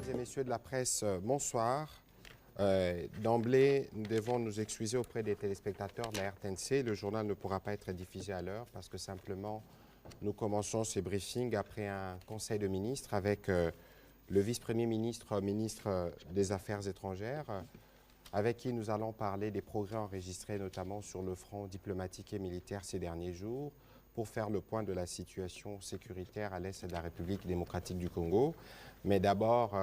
et messieurs de la presse, bonsoir. D'emblée, nous devons nous excuser auprès des téléspectateurs de la RTNC. Le journal ne pourra pas être diffusé à l'heure parce que simplement, nous commençons ces briefings après un conseil de ministres avec le vice-premier ministre, ministre des Affaires étrangères, avec qui nous allons parler des progrès enregistrés notamment sur le front diplomatique et militaire ces derniers jours, pour faire le point de la situation sécuritaire à l'est de la République démocratique du Congo. Mais d'abord,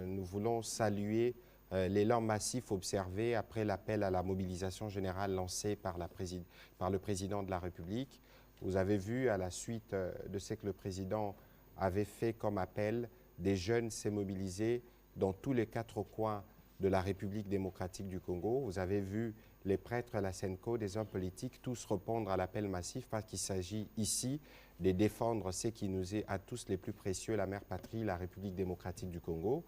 nous voulons saluer l'élan massif observé après l'appel à la mobilisation générale lancé par le président de la République. Vous avez vu, à la suite de ce que le président avait fait comme appel, des jeunes s'est mobilisés dans tous les 4 coins de la République démocratique du Congo. Vous avez vu les prêtres, la SENCO, des hommes politiques, tous répondre à l'appel massif parce qu'il s'agit ici de défendre ce qui nous est à tous les plus précieux, la mère patrie, la République démocratique du Congo.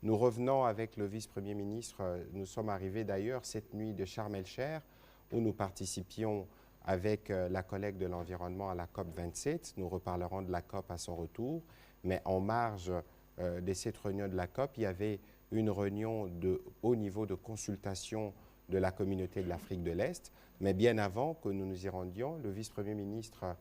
Nous revenons avec le vice-premier ministre, nous sommes arrivés d'ailleurs cette nuit de Sharm el-Sheikh où nous participions avec la collègue de l'environnement à la COP 27. Nous reparlerons de la COP à son retour, mais en marge de cette réunion de la COP, il y avait une réunion de haut niveau de consultation de la communauté de l'Afrique de l'Est. Mais bien avant que nous nous y rendions, le vice-premier ministre,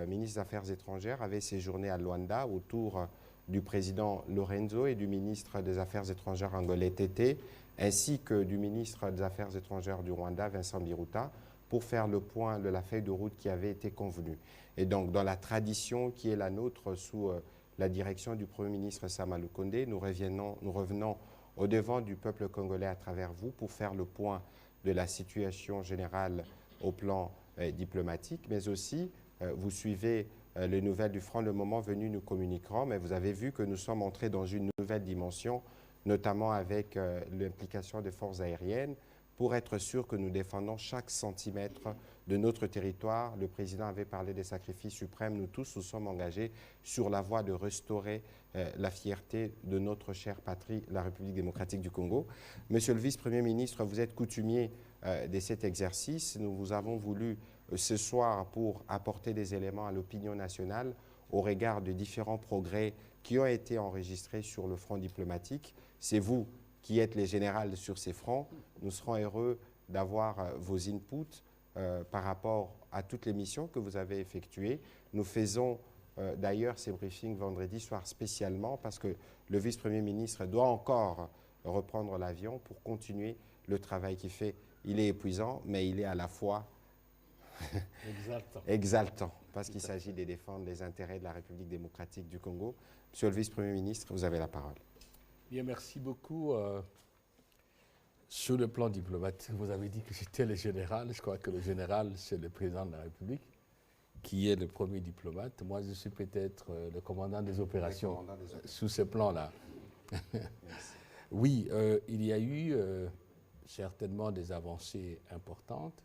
ministre des Affaires étrangères, avait séjourné à Luanda autour du président Lorenzo et du ministre des Affaires étrangères angolais Tété, ainsi que du ministre des Affaires étrangères du Rwanda, Vincent Biruta, pour faire le point de la feuille de route qui avait été convenue. Et donc, dans la tradition qui est la nôtre sous la direction du Premier ministre Sama Lukonde, nous revenons au devant du peuple congolais à travers vous pour faire le point de la situation générale au plan diplomatique, mais aussi vous suivez les nouvelles du front. Le moment venu, nous communiquerons, mais vous avez vu que nous sommes entrés dans une nouvelle dimension, notamment avec l'implication des forces aériennes, pour être sûr que nous défendons chaque centimètre de notre territoire. Le président avait parlé des sacrifices suprêmes. Nous tous nous sommes engagés sur la voie de restaurer la fierté de notre chère patrie, la République démocratique du Congo. Monsieur le vice-premier ministre, vous êtes coutumier de cet exercice. Nous vous avons voulu ce soir pour apporter des éléments à l'opinion nationale au regard de différents progrès qui ont été enregistrés sur le front diplomatique. C'est vous qui êtes les générales sur ces fronts. Nous serons heureux d'avoir vos inputs par rapport à toutes les missions que vous avez effectuées. Nous faisons d'ailleurs ces briefings vendredi soir spécialement parce que le vice-premier ministre doit encore reprendre l'avion pour continuer le travail qu'il fait. Il est épuisant, mais il est à la fois exaltant parce qu'il s'agit de défendre les intérêts de la République démocratique du Congo. Monsieur le vice-premier ministre, vous avez la parole. Bien, merci beaucoup. Sur le plan diplomatique, vous avez dit que j'étais le général. Je crois que le général, c'est le président de la République, qui est le premier diplomate. Moi, je suis peut-être le commandant des opérations sous ce plan-là. Oui, il y a eu certainement des avancées importantes.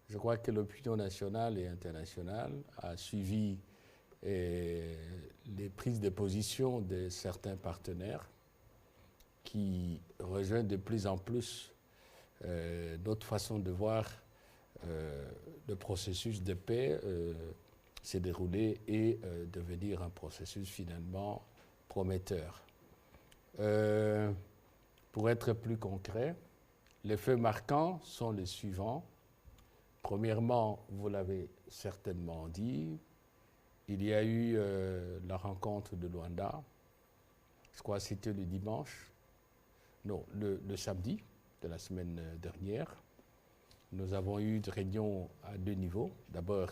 Je crois que l'opinion nationale et internationale a suivi les prises de position de certains partenaires qui rejoignent de plus en plus notre façon de voir le processus de paix s'est déroulé et devenir un processus finalement prometteur. Pour être plus concret, les faits marquants sont les suivants. Premièrement, vous l'avez certainement dit, il y a eu la rencontre de Luanda, je crois que c'était le dimanche, non, le samedi de la semaine dernière. Nous avons eu une réunion à 2 niveaux. D'abord,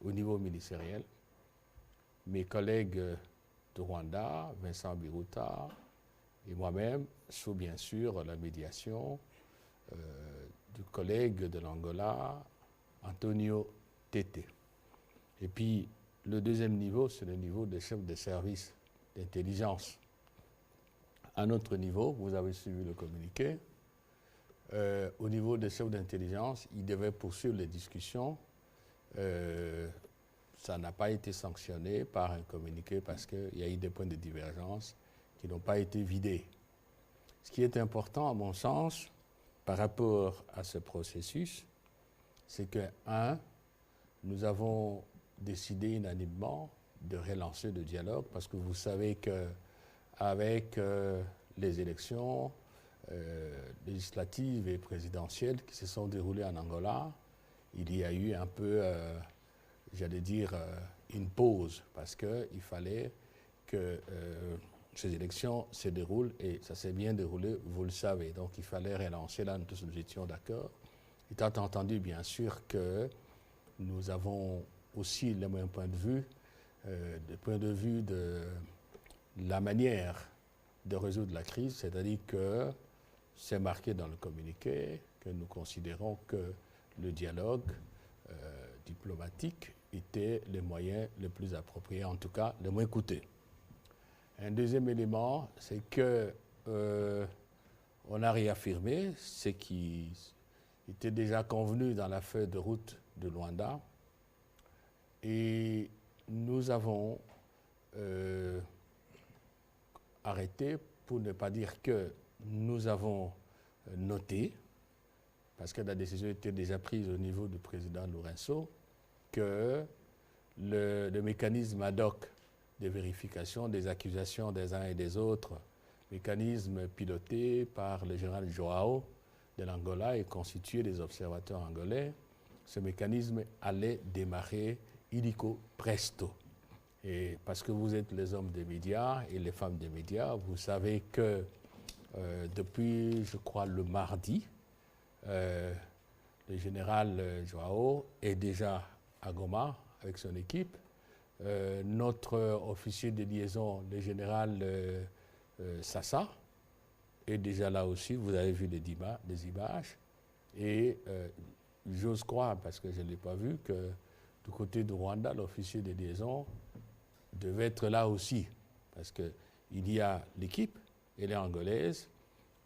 au niveau ministériel. Mes collègues de Rwanda, Vincent Biruta, et moi-même, sous bien sûr la médiation du collègue de l'Angola, Antonio Tété. Et puis, le deuxième niveau, c'est le niveau des chefs de service d'intelligence. À notre niveau, vous avez suivi le communiqué, au niveau des chefs d'intelligence, ils devaient poursuivre les discussions. Ça n'a pas été sanctionné par un communiqué parce qu'il y a eu des points de divergence qui n'ont pas été vidés. Ce qui est important, à mon sens, par rapport à ce processus, c'est que, nous avons décidé unanimement de relancer le dialogue parce que vous savez que avec les élections législatives et présidentielles qui se sont déroulées en Angola. Il y a eu un peu, j'allais dire, une pause parce qu'il fallait que ces élections se déroulent et ça s'est bien déroulé, vous le savez. Donc il fallait relancer là, tous nous étions d'accord. Étant entendu, bien sûr, que nous avons aussi le même point de vue, de la manière de résoudre la crise, c'est-à-dire que c'est marqué dans le communiqué que nous considérons que le dialogue diplomatique était le moyen le plus approprié, en tout cas le moins coûteux. Un deuxième élément, c'est que on a réaffirmé ce qui était déjà convenu dans la feuille de route de Luanda et nous avons arrêté, pour ne pas dire que nous avons noté, parce que la décision était déjà prise au niveau du président Lourenço, que le mécanisme ad hoc de vérification des accusations des uns et des autres, mécanisme piloté par le général Joao de l'Angola et constitué des observateurs angolais, ce mécanisme allait démarrer illico presto. Et parce que vous êtes les hommes des médias et les femmes des médias, vous savez que depuis, je crois, le mardi, le général Joao est déjà à Goma avec son équipe. Notre officier de liaison, le général Sassa, est déjà là aussi. Vous avez vu des images. Et j'ose croire, parce que je ne l'ai pas vu, que du côté du Rwanda, l'officier de liaison devait être là aussi. Parce qu'il y a l'équipe, elle est angolaise,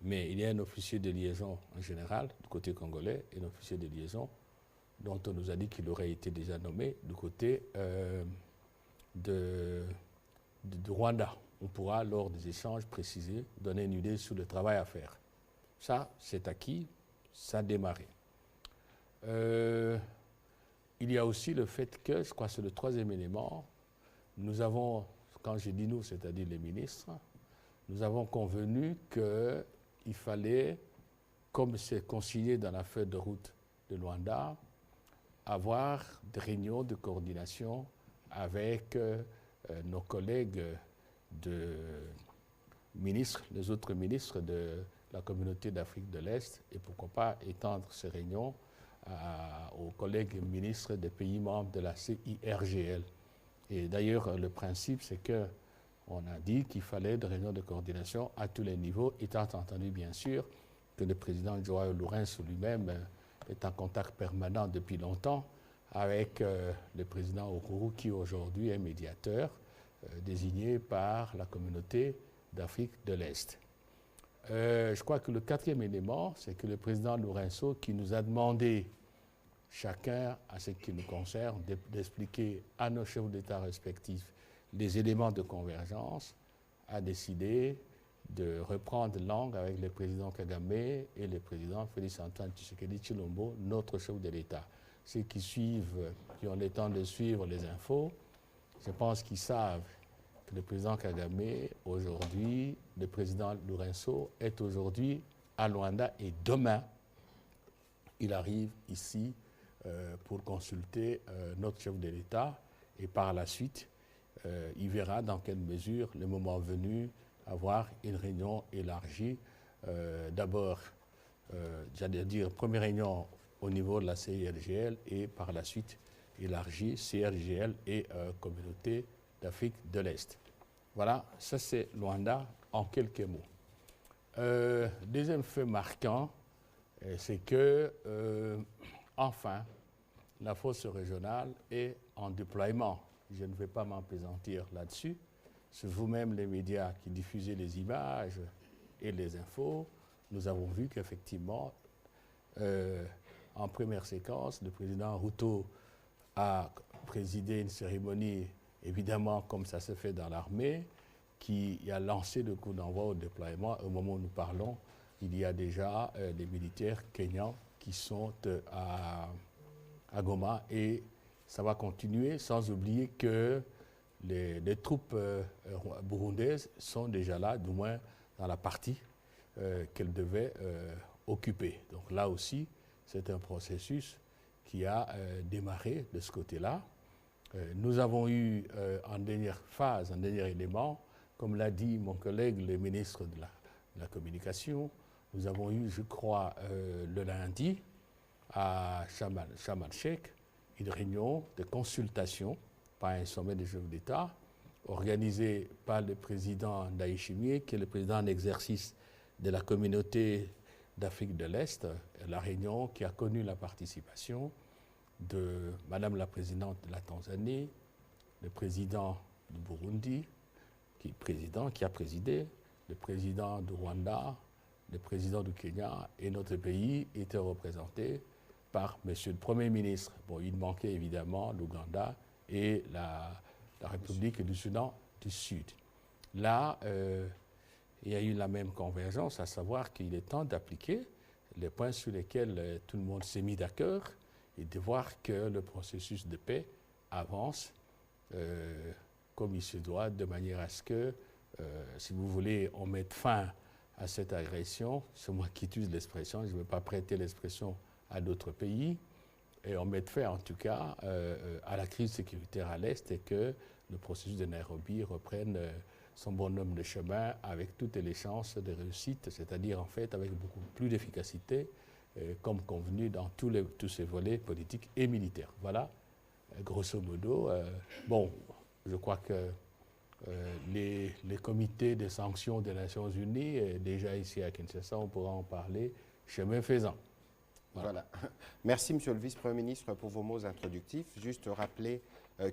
mais il y a un officier de liaison en général du côté congolais et un officier de liaison dont on nous a dit qu'il aurait été déjà nommé du côté de Rwanda. On pourra, lors des échanges, préciser, donner une idée sur le travail à faire. Ça, c'est acquis, ça a démarré. Il y a aussi le fait que, je crois que c'est le troisième élément, nous avons, quand je dis nous, c'est-à-dire les ministres, nous avons convenu qu'il fallait, comme c'est consigné dans la feuille de route de Luanda, avoir des réunions de coordination avec nos collègues ministres, les autres ministres de la communauté d'Afrique de l'Est, et pourquoi pas étendre ces réunions aux collègues ministres des pays membres de la CIRGL. Et d'ailleurs, le principe, c'est qu'on a dit qu'il fallait des réunions de coordination à tous les niveaux, étant entendu, bien sûr, que le président Joao Lourenço lui-même est en contact permanent depuis longtemps avec le président Uhuru, qui aujourd'hui est médiateur, désigné par la communauté d'Afrique de l'Est. Je crois que le quatrième élément, c'est que le président Lourenço, qui nous a demandé, chacun à ce qui nous concerne, d'expliquer à nos chefs d'État respectifs les éléments de convergence, a décidé de reprendre langue avec le président Kagame et le président Félix-Antoine Tshisekedi Tshilombo, notre chef de l'État. Ceux qui suivent, qui ont le temps de suivre les infos, je pense qu'ils savent que le président Kagame, aujourd'hui, le président Lourenço, est aujourd'hui à Luanda et demain, il arrive ici pour consulter notre chef de l'État et par la suite, il verra dans quelle mesure, le moment venu, avoir une réunion élargie. D'abord, j'allais dire, première réunion au niveau de la CIRGL et par la suite élargie CIRGL et Communauté d'Afrique de l'Est. Voilà, ça c'est Luanda en quelques mots. Deuxième fait marquant, c'est que, enfin, la force régionale est en déploiement. Je ne vais pas m'appesantir là-dessus. C'est vous-même, les médias, qui diffusez les images et les infos. Nous avons vu qu'effectivement, en première séquence, le président Ruto a présidé une cérémonie, évidemment comme ça se fait dans l'armée, qui a lancé le coup d'envoi au déploiement. Au moment où nous parlons, il y a déjà des militaires kenyans qui sont à Goma et ça va continuer, sans oublier que les troupes burundaises sont déjà là, du moins dans la partie qu'elles devaient occuper. Donc là aussi, c'est un processus qui a démarré de ce côté-là. Nous avons eu en dernière phase, en dernier élément, comme l'a dit mon collègue, le ministre de la Communication, nous avons eu, je crois, le lundi, à Sharm el-Sheikh, une réunion de consultation, pas un sommet des chefs d'État, organisé par le président Ndayishimiye, qui est le président en exercice de la communauté d'Afrique de l'Est, la réunion qui a connu la participation de Madame la présidente de la Tanzanie, le président du Burundi, qui a présidé, le président du Rwanda, le président du Kenya, et notre pays était représenté par Monsieur le Premier ministre. Bon, il manquait évidemment l'Ouganda et la République du Soudan du Sud. Là, il y a eu la même convergence, à savoir qu'il est temps d'appliquer les points sur lesquels tout le monde s'est mis d'accord et de voir que le processus de paix avance comme il se doit, de manière à ce que, si vous voulez, on mette fin à cette agression. C'est moi qui utilise l'expression, je ne vais pas prêter l'expression à d'autres pays, et on mette fin en tout cas à la crise sécuritaire à l'Est et que le processus de Nairobi reprenne son bonhomme de chemin avec toutes les chances de réussite, c'est-à-dire en fait avec beaucoup plus d'efficacité, comme convenu dans tous ces volets politiques et militaires. Voilà, grosso modo. Bon, je crois que les comités de sanctions des Nations Unies, déjà ici à Kinshasa, on pourra en parler chemin faisant. Voilà. Merci, Monsieur le Vice-Premier ministre, pour vos mots introductifs. Juste rappeler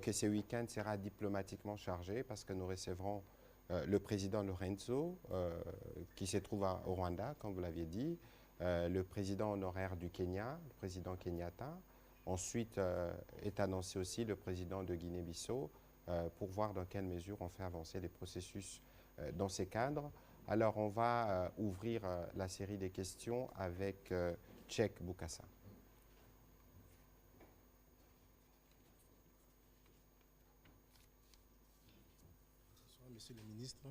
que ce week-end sera diplomatiquement chargé parce que nous recevrons le président Lorenzo, qui se trouve au Rwanda, comme vous l'aviez dit, le président honoraire du Kenya, le président Kenyatta. Ensuite est annoncé aussi le président de Guinée-Bissau pour voir dans quelle mesure on fait avancer les processus dans ces cadres. Alors, on va ouvrir la série des questions avec Cheikh Bokassa. Bonsoir, Monsieur le ministre.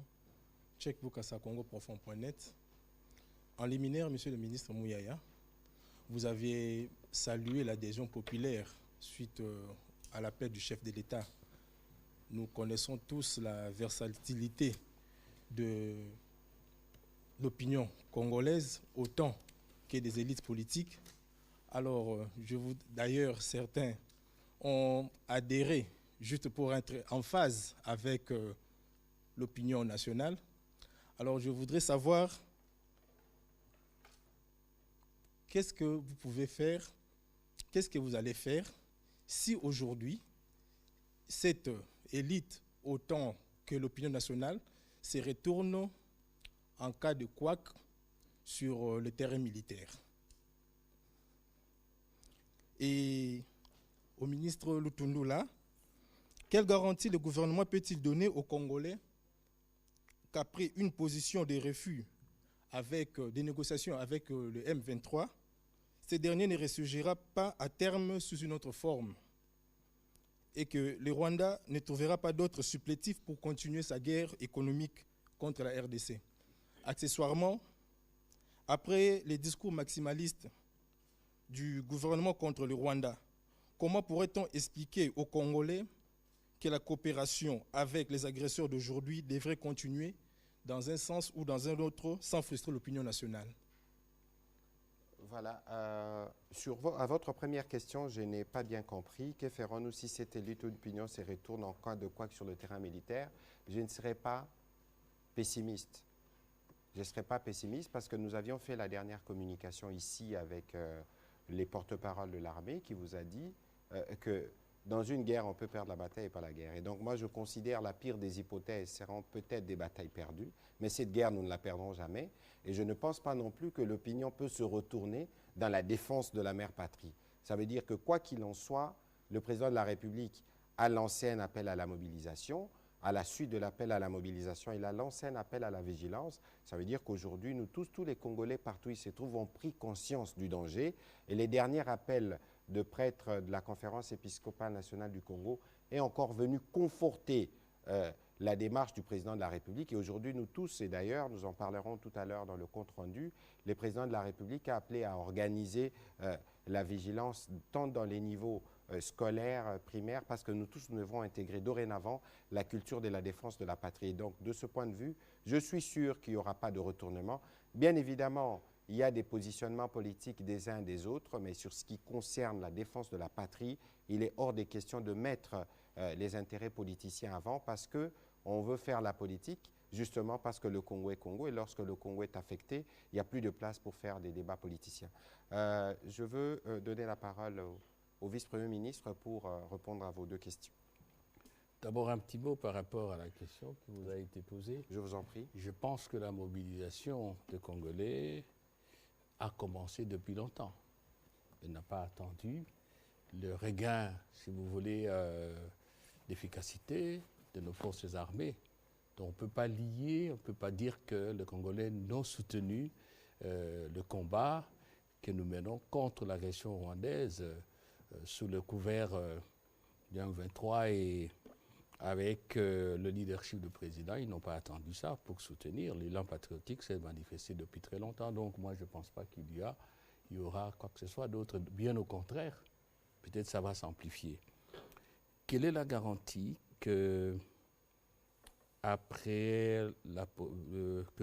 Cheikh Bokassa, CongoProfond.net. En liminaire, Monsieur le ministre Mouyaya, vous avez salué l'adhésion populaire suite à l'appel du chef de l'État. Nous connaissons tous la versatilité de l'opinion congolaise, autant que des élites politiques. Alors, d'ailleurs, certains ont adhéré juste pour être en phase avec l'opinion nationale. Alors, je voudrais savoir qu'est-ce que vous pouvez faire, qu'est-ce que vous allez faire si aujourd'hui, cette élite, autant que l'opinion nationale, se retourne en cas de couac sur le terrain militaire. Et au ministre Lutundula, quelle garantie le gouvernement peut-il donner aux Congolais qu'après une position de refus avec des négociations avec le M23, ce dernier ne ressurgira pas à terme sous une autre forme et que le Rwanda ne trouvera pas d'autres supplétifs pour continuer sa guerre économique contre la RDC. Accessoirement, après les discours maximalistes du gouvernement contre le Rwanda, comment pourrait-on expliquer aux Congolais que la coopération avec les agresseurs d'aujourd'hui devrait continuer dans un sens ou dans un autre sans frustrer l'opinion nationale? Voilà. À votre première question, je n'ai pas bien compris. Que ferons-nous si cette élite d'opinion se retourne en cas de couac sur le terrain militaire? Je ne serai pas pessimiste. Je ne serai pas pessimiste parce que nous avions fait la dernière communication ici avec les porte-paroles de l'armée qui vous a dit que dans une guerre, on peut perdre la bataille et pas la guerre. Et donc moi, je considère la pire des hypothèses seront peut-être des batailles perdues, mais cette guerre, nous ne la perdrons jamais. Et je ne pense pas non plus que l'opinion peut se retourner dans la défense de la mère patrie. Ça veut dire que quoi qu'il en soit, le président de la République a lancé un appel à la mobilisation. À la suite de l'appel à la mobilisation, il a lancé un appel à la vigilance. Ça veut dire qu'aujourd'hui, nous tous les Congolais, partout où ils se trouvent, ont pris conscience du danger. Et les derniers appels de prêtres de la conférence épiscopale nationale du Congo est encore venu conforter la démarche du président de la République. Et aujourd'hui, nous tous, et d'ailleurs, nous en parlerons tout à l'heure dans le compte-rendu, le président de la République a appelé à organiser la vigilance tant dans les niveaux scolaires, primaires, parce que nous tous, nous devons intégrer dorénavant la culture de la défense de la patrie. Et donc, de ce point de vue, je suis sûr qu'il n'y aura pas de retournement. Bien évidemment, il y a des positionnements politiques des uns et des autres, mais sur ce qui concerne la défense de la patrie, il est hors des questions de mettre les intérêts politiciens avant, parce qu'on veut faire la politique, justement parce que le Congo est Congo, et lorsque le Congo est affecté, il n'y a plus de place pour faire des débats politiciens. Je veux donner la parole au vice-premier ministre pour répondre à vos deux questions. D'abord, un petit mot par rapport à la question qui vous a été posée. Je vous en prie. Je pense que la mobilisation des Congolais a commencé depuis longtemps. Elle n'a pas attendu le regain, si vous voulez, d'efficacité de nos forces armées. Donc on ne peut pas lier, on ne peut pas dire que les Congolais n'ont soutenu le combat que nous menons contre l'agression rwandaise sous le couvert du M23 et avec le leadership du président. Ils n'ont pas attendu ça pour soutenir. L'élan patriotique s'est manifesté depuis très longtemps. Donc moi, je ne pense pas qu'il y aura quoi que ce soit d'autre. Bien au contraire, peut-être ça va s'amplifier. Quelle est la garantie que, que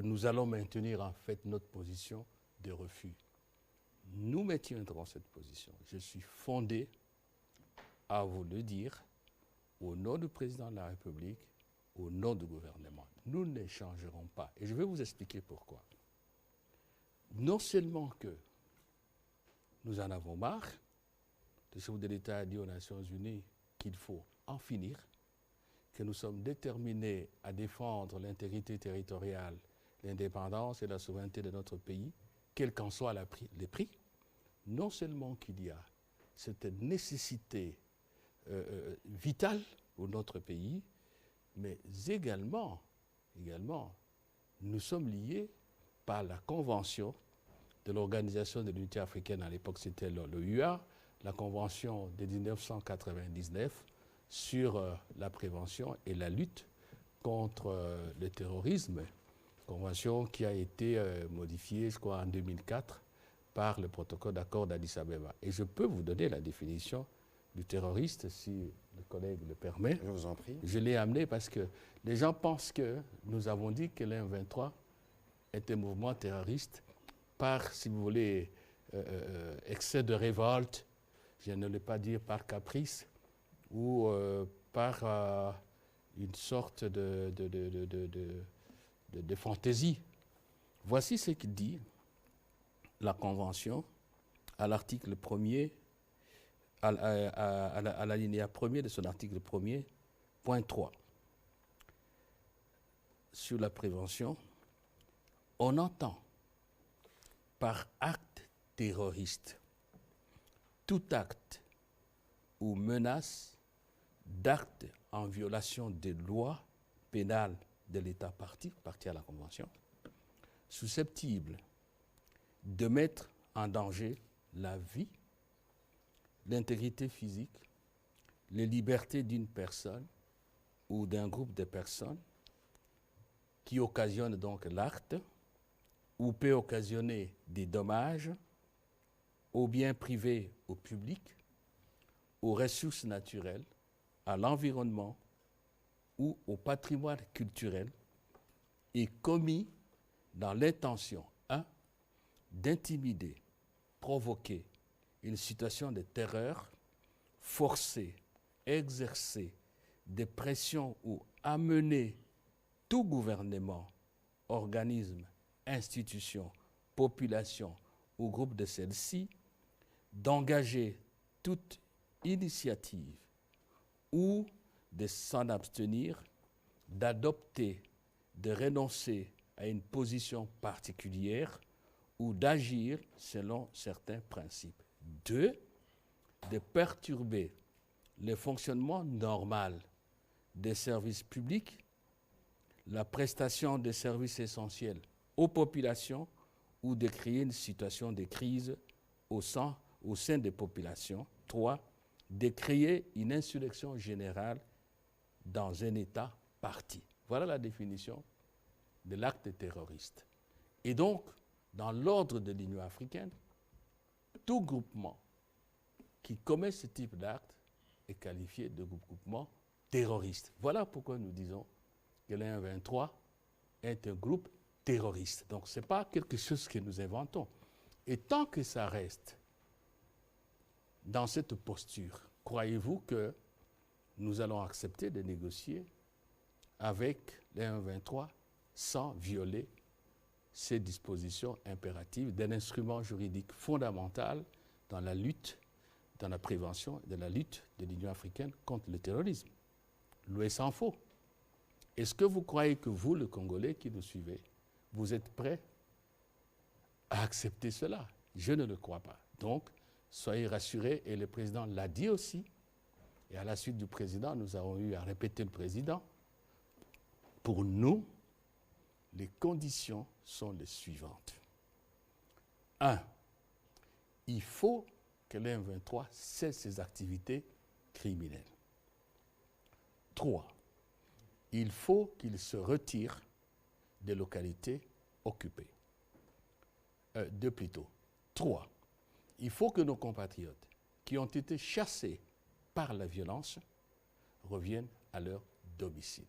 nous allons maintenir en fait notre position de refus? Nous maintiendrons cette position. Je suis fondé à vous le dire au nom du président de la République, au nom du gouvernement. Nous ne changerons pas. Et je vais vous expliquer pourquoi. Non seulement que nous en avons marre, le chef de l'État a dit aux Nations Unies qu'il faut en finir, que nous sommes déterminés à défendre l'intégrité territoriale, l'indépendance et la souveraineté de notre pays, quels qu'en soient les prix. Non seulement qu'il y a cette nécessité vitale pour notre pays, mais également, nous sommes liés par la Convention de l'Organisation de l'Unité africaine, à l'époque c'était l'OUA, la Convention de 1999 sur la prévention et la lutte contre le terrorisme, convention qui a été modifiée, je crois, en 2004 par le protocole d'accord d'Addis Abeba. Et je peux vous donner la définition du terroriste, si le collègue le permet. Je vous en prie. Je l'ai amené parce que les gens pensent que nous avons dit que l'M23 est un mouvement terroriste par, si vous voulez, excès de révolte, je ne l'ai pas dire par caprice, ou par une sorte de fantaisie. Voici ce qu'il dit la Convention à l'article 1er, à l'alinéa 1er de son article 1er, point 3. Sur la prévention, on entend par acte terroriste tout acte ou menace d'acte en violation des lois pénales de l'État parti à la Convention, susceptible de mettre en danger la vie, l'intégrité physique, les libertés d'une personne ou d'un groupe de personnes qui occasionne donc l'acte ou peut occasionner des dommages aux biens privés, au public, aux ressources naturelles, à l'environnement ou au patrimoine culturel est commis dans l'intention 1. D'intimider, provoquer une situation de terreur, forcer, exercer des pressions ou amener tout gouvernement, organisme, institution, population ou groupe de celle-ci d'engager toute initiative ou de s'en abstenir, d'adopter, de renoncer à une position particulière ou d'agir selon certains principes. 2. De perturber le fonctionnement normal des services publics, la prestation de services essentiels aux populations ou de créer une situation de crise au sein des populations. 3. De créer une insurrection générale dans un État partie. Voilà la définition de l'acte terroriste. Et donc, dans l'ordre de l'Union africaine, tout groupement qui commet ce type d'acte est qualifié de groupement terroriste. Voilà pourquoi nous disons que l'M23 est un groupe terroriste. Donc ce n'est pas quelque chose que nous inventons. Et tant que ça reste dans cette posture, croyez-vous que nous allons accepter de négocier avec les M23 sans violer ces dispositions impératives d'un instrument juridique fondamental dans la lutte, dans la prévention de la lutte de l'Union africaine contre le terrorisme? Loin s'en faut. Est-ce que vous croyez que vous, le Congolais qui nous suivez, vous êtes prêts à accepter cela? Je ne le crois pas. Donc, soyez rassurés, et le président l'a dit aussi, et à la suite du président, nous avons eu à répéter le président. Pour nous, les conditions sont les suivantes. 1. Il faut que l'M23 cesse ses activités criminelles. 3. Il faut qu'il se retire des localités occupées. 2 plutôt. 3. Il faut que nos compatriotes qui ont été chassés par la violence reviennent à leur domicile.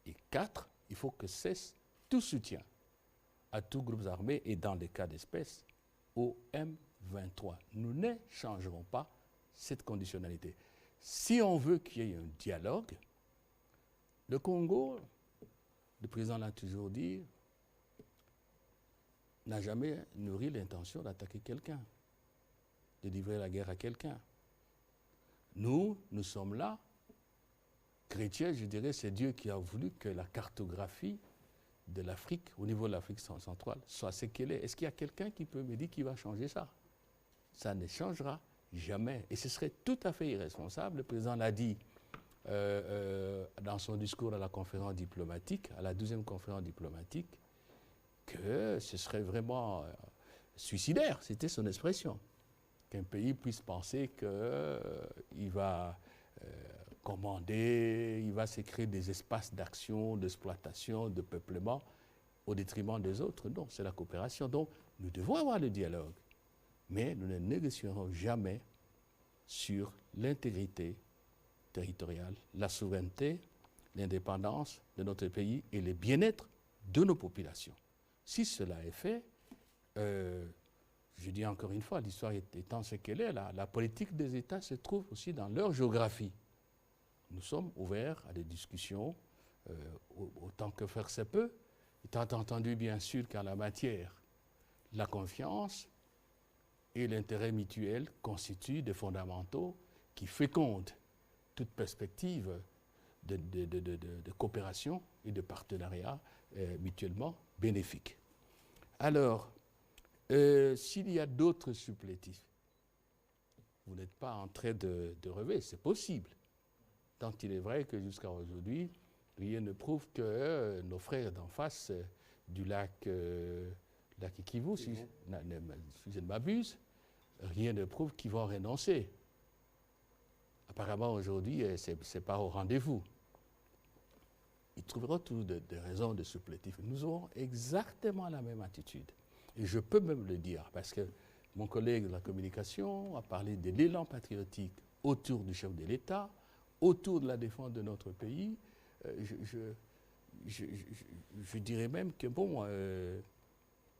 Et 4. Il faut que cesse tout soutien à tous groupes armés et dans les cas d'espèce au M23. Nous ne changerons pas cette conditionnalité. Si on veut qu'il y ait un dialogue, le Congo, le président l'a toujours dit, n'a jamais nourri l'intention d'attaquer quelqu'un, de livrer la guerre à quelqu'un. Nous sommes là. Chrétien, je dirais, c'est Dieu qui a voulu que la cartographie de l'Afrique, au niveau de l'Afrique centrale, soit ce qu'elle est. Est-ce qu'il y a quelqu'un qui peut me dire qu'il va changer ça? Ça ne changera jamais. Et ce serait tout à fait irresponsable. Le président l'a dit dans son discours à la conférence diplomatique, à la 12e conférence diplomatique, que ce serait vraiment suicidaire, c'était son expression, qu'un pays puisse penser qu'il va commander, il va se créer des espaces d'action, d'exploitation, de peuplement au détriment des autres. Non, c'est la coopération. Donc, nous devons avoir le dialogue, mais nous ne négocierons jamais sur l'intégrité territoriale, la souveraineté, l'indépendance de notre pays et le bien-être de nos populations. Si cela est fait, je dis encore une fois, l'histoire étant ce qu'elle est, la politique des États se trouve aussi dans leur géographie. Nous sommes ouverts à des discussions autant que faire se peut, étant entendu bien sûr qu'en la matière, la confiance et l'intérêt mutuel constituent des fondamentaux qui fécondent toute perspective de coopération et de partenariat mutuellement bénéfiques. Alors, s'il y a d'autres supplétifs, vous n'êtes pas en train de rêver, c'est possible. Tant il est vrai que jusqu'à aujourd'hui, rien ne prouve que nos frères d'en face du lac Kivu, si je ne m'abuse, rien ne prouve qu'ils vont renoncer. Apparemment, aujourd'hui, ce n'est pas au rendez-vous. Ils trouveront toujours des raisons de supplétif. Nous aurons exactement la même attitude. Et je peux même le dire, parce que mon collègue de la communication a parlé de l'élan patriotique autour du chef de l'État, autour de la défense de notre pays. Je dirais même que, bon,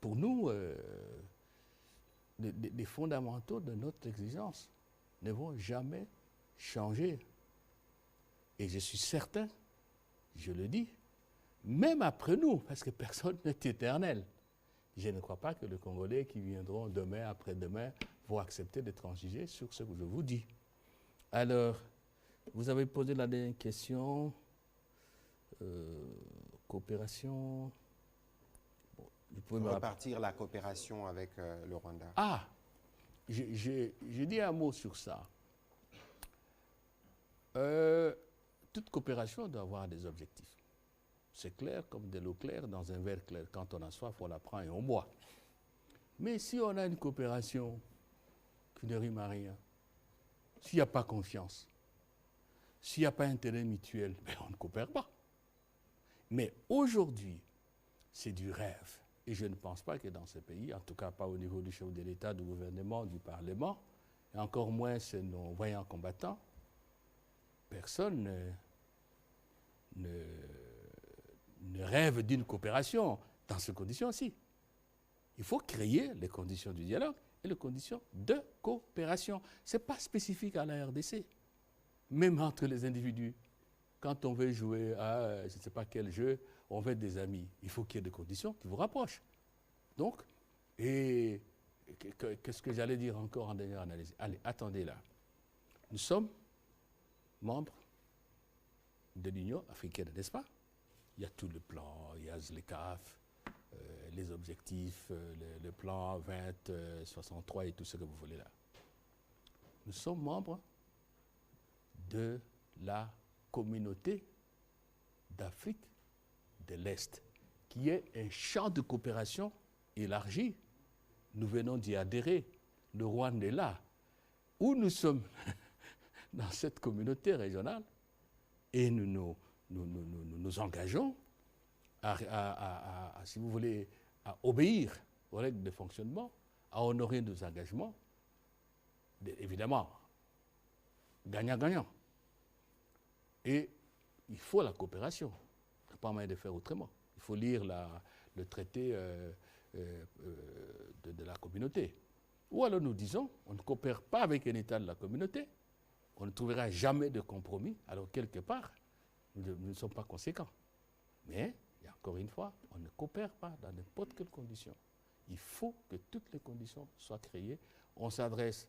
pour nous, les fondamentaux de notre exigence ne vont jamais changer. Et je suis certain, je le dis, même après nous, parce que personne n'est éternel, je ne crois pas que les Congolais qui viendront demain, après-demain, vont accepter de transiger sur ce que je vous dis. Alors, vous avez posé la dernière question. Coopération. Bon, vous pouvez repartir la coopération avec le Rwanda. Ah, j'ai dit un mot sur ça. Toute coopération doit avoir des objectifs. C'est clair comme de l'eau claire dans un verre clair. Quand on a soif, on la prend et on boit. Mais si on a une coopération qui ne rime à rien, s'il n'y a pas confiance, S'il n'y a pas intérêt mutuel, ben on ne coopère pas. Mais aujourd'hui, c'est du rêve. Et je ne pense pas que dans ce pays, en tout cas pas au niveau du chef de l'État, du gouvernement, du Parlement, et encore moins c'est nos voyants combattants, personne ne rêve d'une coopération dans ces conditions-ci. Il faut créer les conditions du dialogue et les conditions de coopération. Ce n'est pas spécifique à la RDC, même entre les individus. Quand on veut jouer à je ne sais pas quel jeu, on veut être des amis. Il faut qu'il y ait des conditions qui vous rapprochent. Donc, et qu'est-ce que j'allais dire encore en dernière analyse? Allez, attendez là. Nous sommes membres de l'Union africaine, n'est-ce pas? Il y a tout le plan, il y a ZLECAf, les objectifs, le plan 2063 et tout ce que vous voulez là. Nous sommes membres de la communauté d'Afrique de l'Est, qui est un champ de coopération élargi. Nous venons d'y adhérer. Le Rwanda est là. Où nous sommes dans cette communauté régionale et nous nous engageons si vous voulez, à obéir aux règles de fonctionnement, à honorer nos engagements, évidemment, gagnant-gagnant. Et il faut la coopération. Il n'y a pas moyen de faire autrement. Il faut lire le traité de la communauté. Ou alors nous disons, on ne coopère pas avec un État de la communauté, on ne trouvera jamais de compromis, alors quelque part, nous ne sommes pas conséquents. Mais, encore une fois, on ne coopère pas dans n'importe quelle condition. Il faut que toutes les conditions soient créées. On s'adresse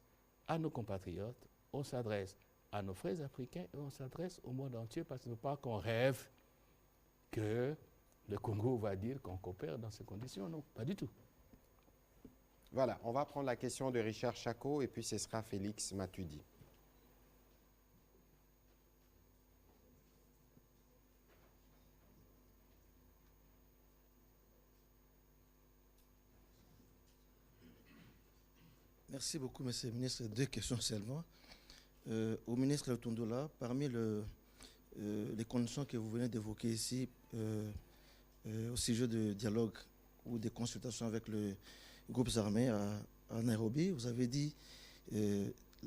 à nos compatriotes, on s'adresse à nos frères africains et on s'adresse au monde entier parce qu'il ne faut pas qu'on rêve que le Congo va dire qu'on coopère dans ces conditions. Non, pas du tout. Voilà, on va prendre la question de Richard Chacot et puis ce sera Félix Matuidi. Merci beaucoup, Monsieur le ministre. Deux questions seulement. Au ministre Lutundula, parmi les conditions que vous venez d'évoquer ici, au sujet de dialogue ou des consultations avec les groupes armés à Nairobi, vous avez dit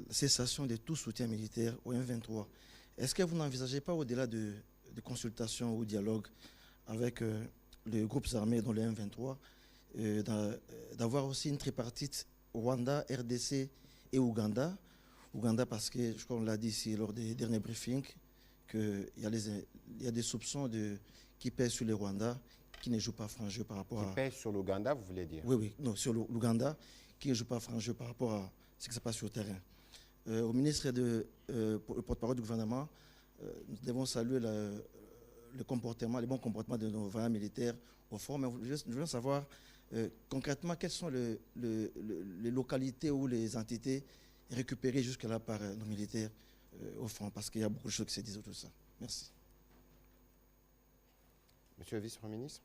cessation de tout soutien militaire au M23. Est-ce que vous n'envisagez pas, au-delà de consultations ou dialogue avec les groupes armés dans le M23, d'avoir aussi une tripartite Rwanda, RDC et Ouganda? Ouganda parce que, je crois qu'on l'a dit ici lors des derniers briefings, qu'il y a des soupçons qui pèsent sur les Rwandais qui ne jouent pas franc jeu par rapport à... Qui pèsent sur l'Ouganda, vous voulez dire? Oui, non, sur l'Ouganda, qui ne jouent pas franc jeu par rapport à ce qui se passe sur le terrain. Au ministre le porte-parole du gouvernement, nous devons saluer les bons comportements de nos vaillants militaires au front, mais je veux savoir concrètement quelles sont les localités ou les entités récupérées jusque-là par nos militaires au front, parce qu'il y a beaucoup de choses qui se disent autour de ça. Merci. Monsieur le vice-premier ministre.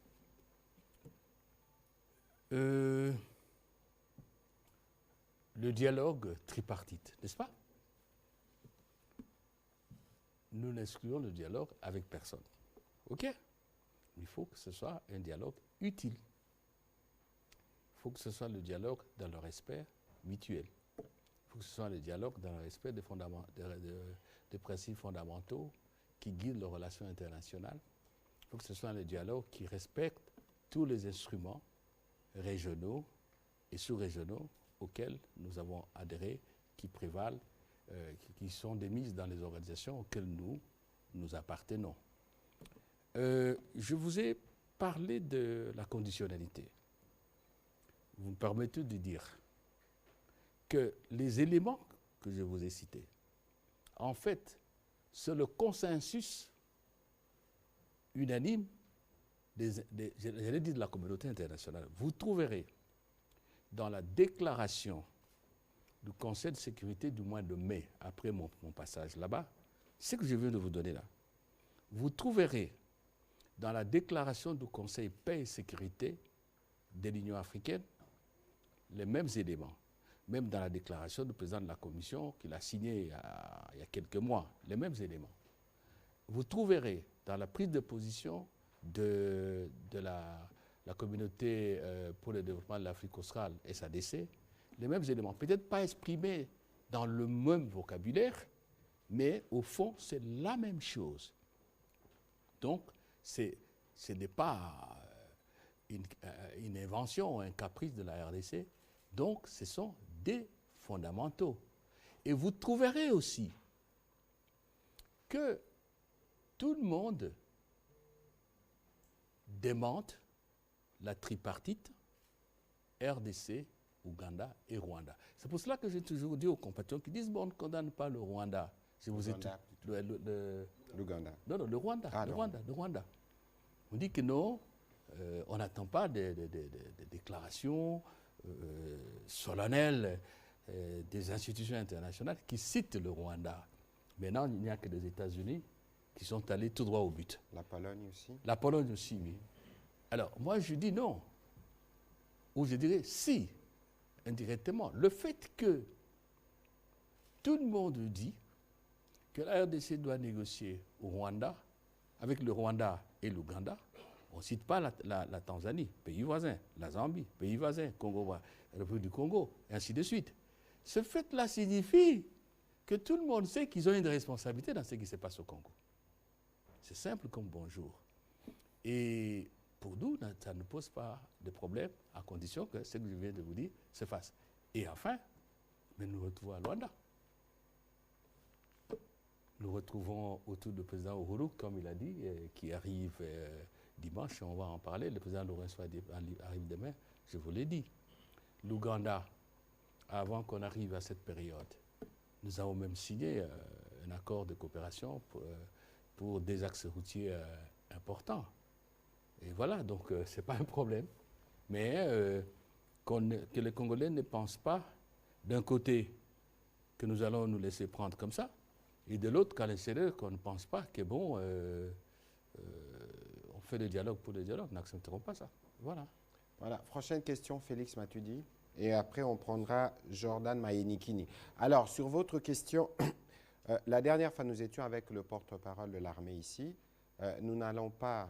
Le dialogue tripartite, n'est-ce pas? Nous n'excluons le dialogue avec personne. OK? Il faut que ce soit un dialogue utile. Il faut que ce soit le dialogue dans le respect mutuel. Il faut que ce soit le dialogue dans le respect des principes fondamentaux qui guident les relations internationales. Il faut que ce soit le dialogue qui respecte tous les instruments régionaux et sous-régionaux auxquels nous avons adhéré, qui prévalent, qui sont démises dans les organisations auxquelles nous appartenons. Je vous ai parlé de la conditionnalité. Vous me permettez de dire que les éléments que je vous ai cités, en fait, c'est le consensus unanime j'allais dire de la communauté internationale. Vous trouverez dans la déclaration du Conseil de sécurité du mois de mai, après mon passage là-bas, ce que je viens de vous donner là, vous trouverez dans la déclaration du Conseil paix et sécurité de l'Union africaine les mêmes éléments. Même dans la déclaration du président de la Commission qu'il a signée il y a quelques mois, les mêmes éléments. vous trouverez dans la prise de position de la communauté pour le développement de l'Afrique australe, SADC, les mêmes éléments. Peut-être pas exprimés dans le même vocabulaire, mais au fond, c'est la même chose. Donc, ce n'est pas une invention, un caprice de la RDC. Donc, ce sont des fondamentaux. Et vous trouverez aussi que tout le monde démente la tripartite RDC, Ouganda et Rwanda. C'est pour cela que j'ai toujours dit aux compatriotes qui disent bon, on ne condamne pas le Rwanda. L'Ouganda. Non, le Rwanda. Ah, le Rwanda. On dit que non, on n'attend pas des déclarations solennelles des institutions internationales qui citent le Rwanda. Maintenant, il n'y a que les États-Unis qui sont allés tout droit au but. La Pologne aussi. La Pologne aussi, oui. Alors, moi, je dis non. Ou je dirais si, indirectement. Le fait que tout le monde dit que la RDC doit négocier au Rwanda, avec le Rwanda et l'Ouganda, on ne cite pas la Tanzanie, pays voisin, la Zambie, pays voisin, Congo, République du Congo, et ainsi de suite. Ce fait-là signifie que tout le monde sait qu'ils ont une responsabilité dans ce qui se passe au Congo. C'est simple comme bonjour. Et pour nous, ça ne pose pas de problème, à condition que ce que je viens de vous dire se fasse. Et enfin, mais nous retrouvons à Luanda. Nous retrouvons autour du président Uhuru, comme il a dit, qui arrive dimanche, on va en parler. Le président Lourenço arrive demain, je vous l'ai dit. L'Ouganda, avant qu'on arrive à cette période, nous avons même signé un accord de coopération pour des axes routiers importants. Et voilà, donc ce n'est pas un problème. Mais que les Congolais ne pensent pas, d'un côté, que nous allons nous laisser prendre comme ça, et de l'autre, qu'à l'extérieur, qu'on ne pense pas que bon, on fait le dialogue pour le dialogue, nous n'accepterons pas ça. Voilà. Voilà. Prochaine question, Félix Matuidi. Et après, on prendra Jordan Mayenikini. Alors, sur votre question, la dernière fois, nous étions avec le porte-parole de l'armée ici. Nous n'allons pas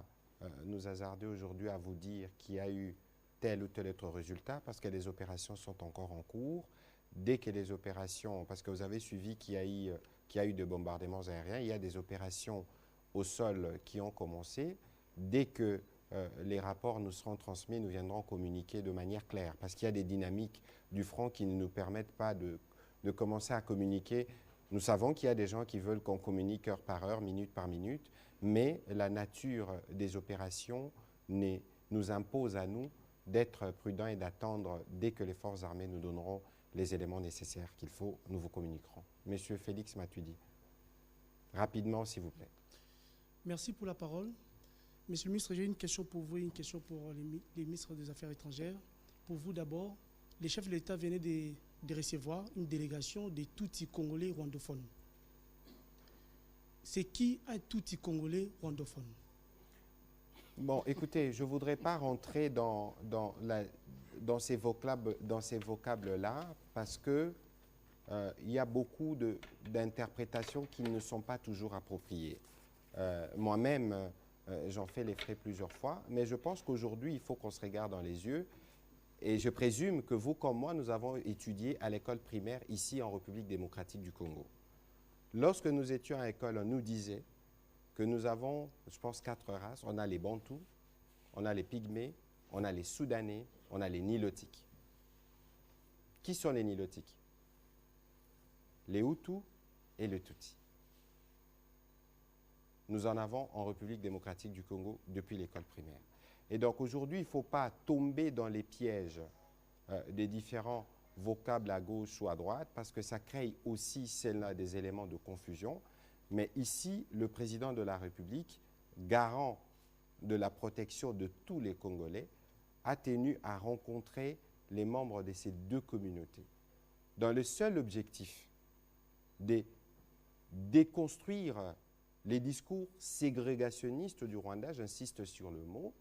nous hasarder aujourd'hui à vous dire qu'il y a eu tel ou tel autre résultat parce que les opérations sont encore en cours. Dès que les opérations, parce que vous avez suivi qu'il y a eu des bombardements aériens, il y a des opérations au sol qui ont commencé. Dès que les rapports nous seront transmis, nous viendrons communiquer de manière claire parce qu'il y a des dynamiques du front qui ne nous permettent pas de commencer à communiquer. Nous savons qu'il y a des gens qui veulent qu'on communique heure par heure, minute par minute, mais la nature des opérations nous impose à nous d'être prudents et d'attendre dès que les forces armées nous donneront les éléments nécessaires qu'il faut, nous vous communiquerons. Monsieur Félix Matuidi, rapidement s'il vous plaît. Merci pour la parole. Monsieur le ministre, j'ai une question pour vous et une question pour les ministres des Affaires étrangères. Pour vous d'abord, les chefs de l'État venaient de recevoir une délégation des Tutsis congolais rwandophones. C'est qui un Tutsi congolais rwandophone? Bon, écoutez, je ne voudrais pas rentrer dans ces vocables-là parce que il y a beaucoup d'interprétations qui ne sont pas toujours appropriées. Moi-même, j'en fais les frais plusieurs fois, mais je pense qu'aujourd'hui, il faut qu'on se regarde dans les yeux. Et je présume que vous, comme moi, nous avons étudié à l'école primaire ici en République démocratique du Congo. Lorsque nous étions à l'école, on nous disait que nous avons, je pense, 4 races. On a les Bantous, on a les Pygmées, on a les Soudanais, on a les Nilotiques. Qui sont les Nilotiques? Les Hutus et les Tutsis. Nous en avons en République démocratique du Congo depuis l'école primaire. Et donc aujourd'hui, il ne faut pas tomber dans les pièges des différents vocables à gauche ou à droite parce que ça crée aussi celle-là des éléments de confusion. Mais ici, le président de la République, garant de la protection de tous les Congolais, a tenu à rencontrer les membres de ces deux communautés dans le seul objectif de déconstruire les discours ségrégationnistes du Rwanda, j'insiste sur le mot,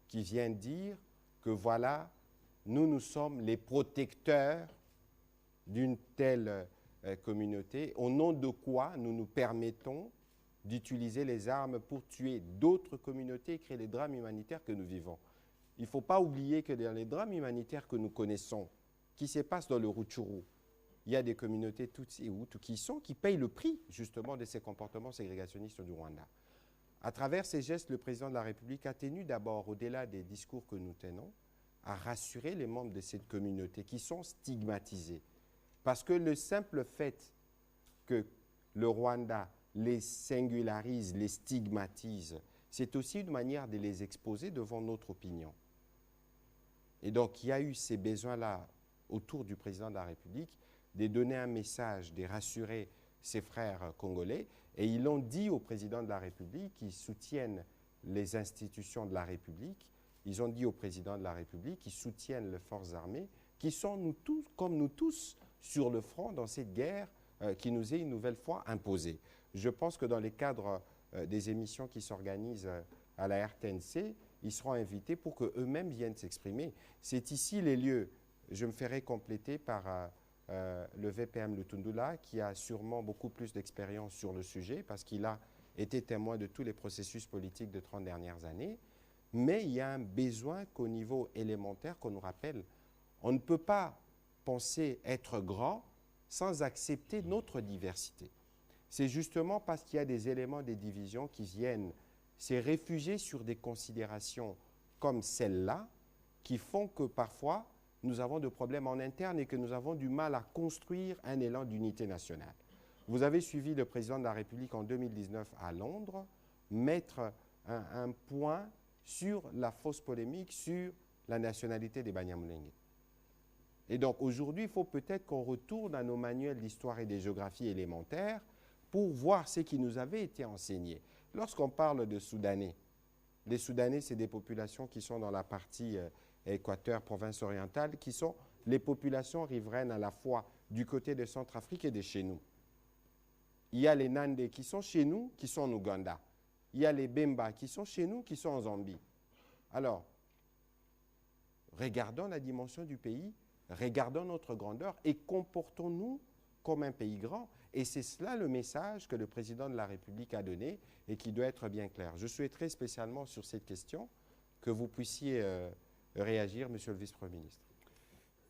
qui vient dire que voilà, nous sommes les protecteurs d'une telle communauté, au nom de quoi nous nous permettons d'utiliser les armes pour tuer d'autres communautés et créer les drames humanitaires que nous vivons. Il ne faut pas oublier que dans les drames humanitaires que nous connaissons, qui se passent dans le Rutshuru, il y a des communautés Tutsi et Hutu qui payent le prix justement de ces comportements ségrégationnistes du Rwanda. À travers ces gestes, le président de la République a tenu d'abord, au-delà des discours que nous tenons, à rassurer les membres de cette communauté qui sont stigmatisés. Parce que le simple fait que le Rwanda les singularise, les stigmatise, c'est aussi une manière de les exposer devant notre opinion. Et donc, il y a eu ces besoins-là autour du président de la République de donner un message, de rassurer ses frères congolais. Et ils l'ont dit au président de la République, ils soutiennent les institutions de la République, ils ont dit au président de la République qu'ils soutiennent les forces armées, qui sont nous tous, comme nous tous, sur le front dans cette guerre qui nous est une nouvelle fois imposée. Je pense que dans les cadres des émissions qui s'organisent à la RTNC, ils seront invités pour qu'eux-mêmes viennent s'exprimer. C'est ici les lieux. Je me ferai compléter par le VPM Lutundula, qui a sûrement beaucoup plus d'expérience sur le sujet, parce qu'il a été témoin de tous les processus politiques de 30 dernières années. Mais il y a un besoin qu'au niveau élémentaire, qu'on nous rappelle, on ne peut pas penser être grand sans accepter notre diversité. C'est justement parce qu'il y a des éléments des divisions qui viennent se réfugier sur des considérations comme celle-là, qui font que parfois nous avons des problèmes en interne et que nous avons du mal à construire un élan d'unité nationale. Vous avez suivi le président de la République en 2019 à Londres mettre un point sur la fausse polémique sur la nationalité des Banyamulenge. Et donc aujourd'hui, il faut peut-être qu'on retourne à nos manuels d'histoire et de géographie élémentaires pour voir ce qui nous avait été enseigné. Lorsqu'on parle de Soudanais, les Soudanais, c'est des populations qui sont dans la partie Équateur, province orientale, qui sont les populations riveraines à la fois du côté de Centrafrique et de chez nous. Il y a les Nandés qui sont chez nous, qui sont en Ouganda. Il y a les Bemba qui sont chez nous, qui sont en Zambie. Alors, regardons la dimension du pays, regardons notre grandeur et comportons-nous comme un pays grand. Et c'est cela le message que le président de la République a donné et qui doit être bien clair. Je souhaiterais spécialement sur cette question que vous puissiez réagir, Monsieur le Vice-Premier ministre.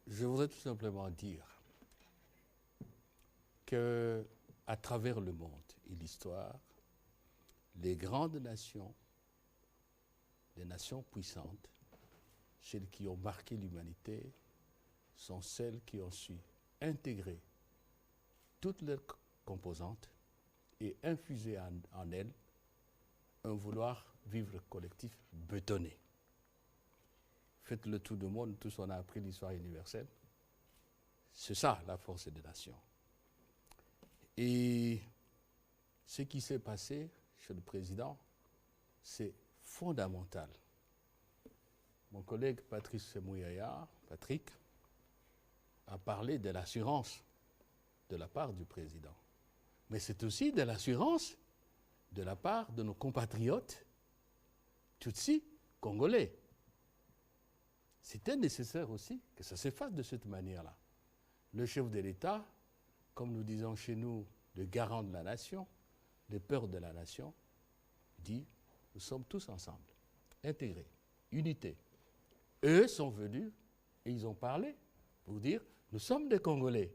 Je voudrais tout simplement dire qu'à travers le monde et l'histoire, les grandes nations, les nations puissantes, celles qui ont marqué l'humanité, sont celles qui ont su intégrer toutes leurs composantes et infuser en elles un vouloir vivre collectif bétonné. Faites le tour du monde, tous on a appris l'histoire universelle. C'est ça la force des nations. Et ce qui s'est passé chez le président, c'est fondamental. Mon collègue Patrice Semouyaya, Patrick, a parlé de l'assurance de la part du président. Mais c'est aussi de l'assurance de la part de nos compatriotes Tutsi congolais. C'était nécessaire aussi que ça se fasse de cette manière-là. Le chef de l'État, comme nous disons chez nous, le garant de la nation, le père de la nation, dit nous sommes tous ensemble, intégrés, unité. Eux sont venus et ils ont parlé pour dire nous sommes des Congolais.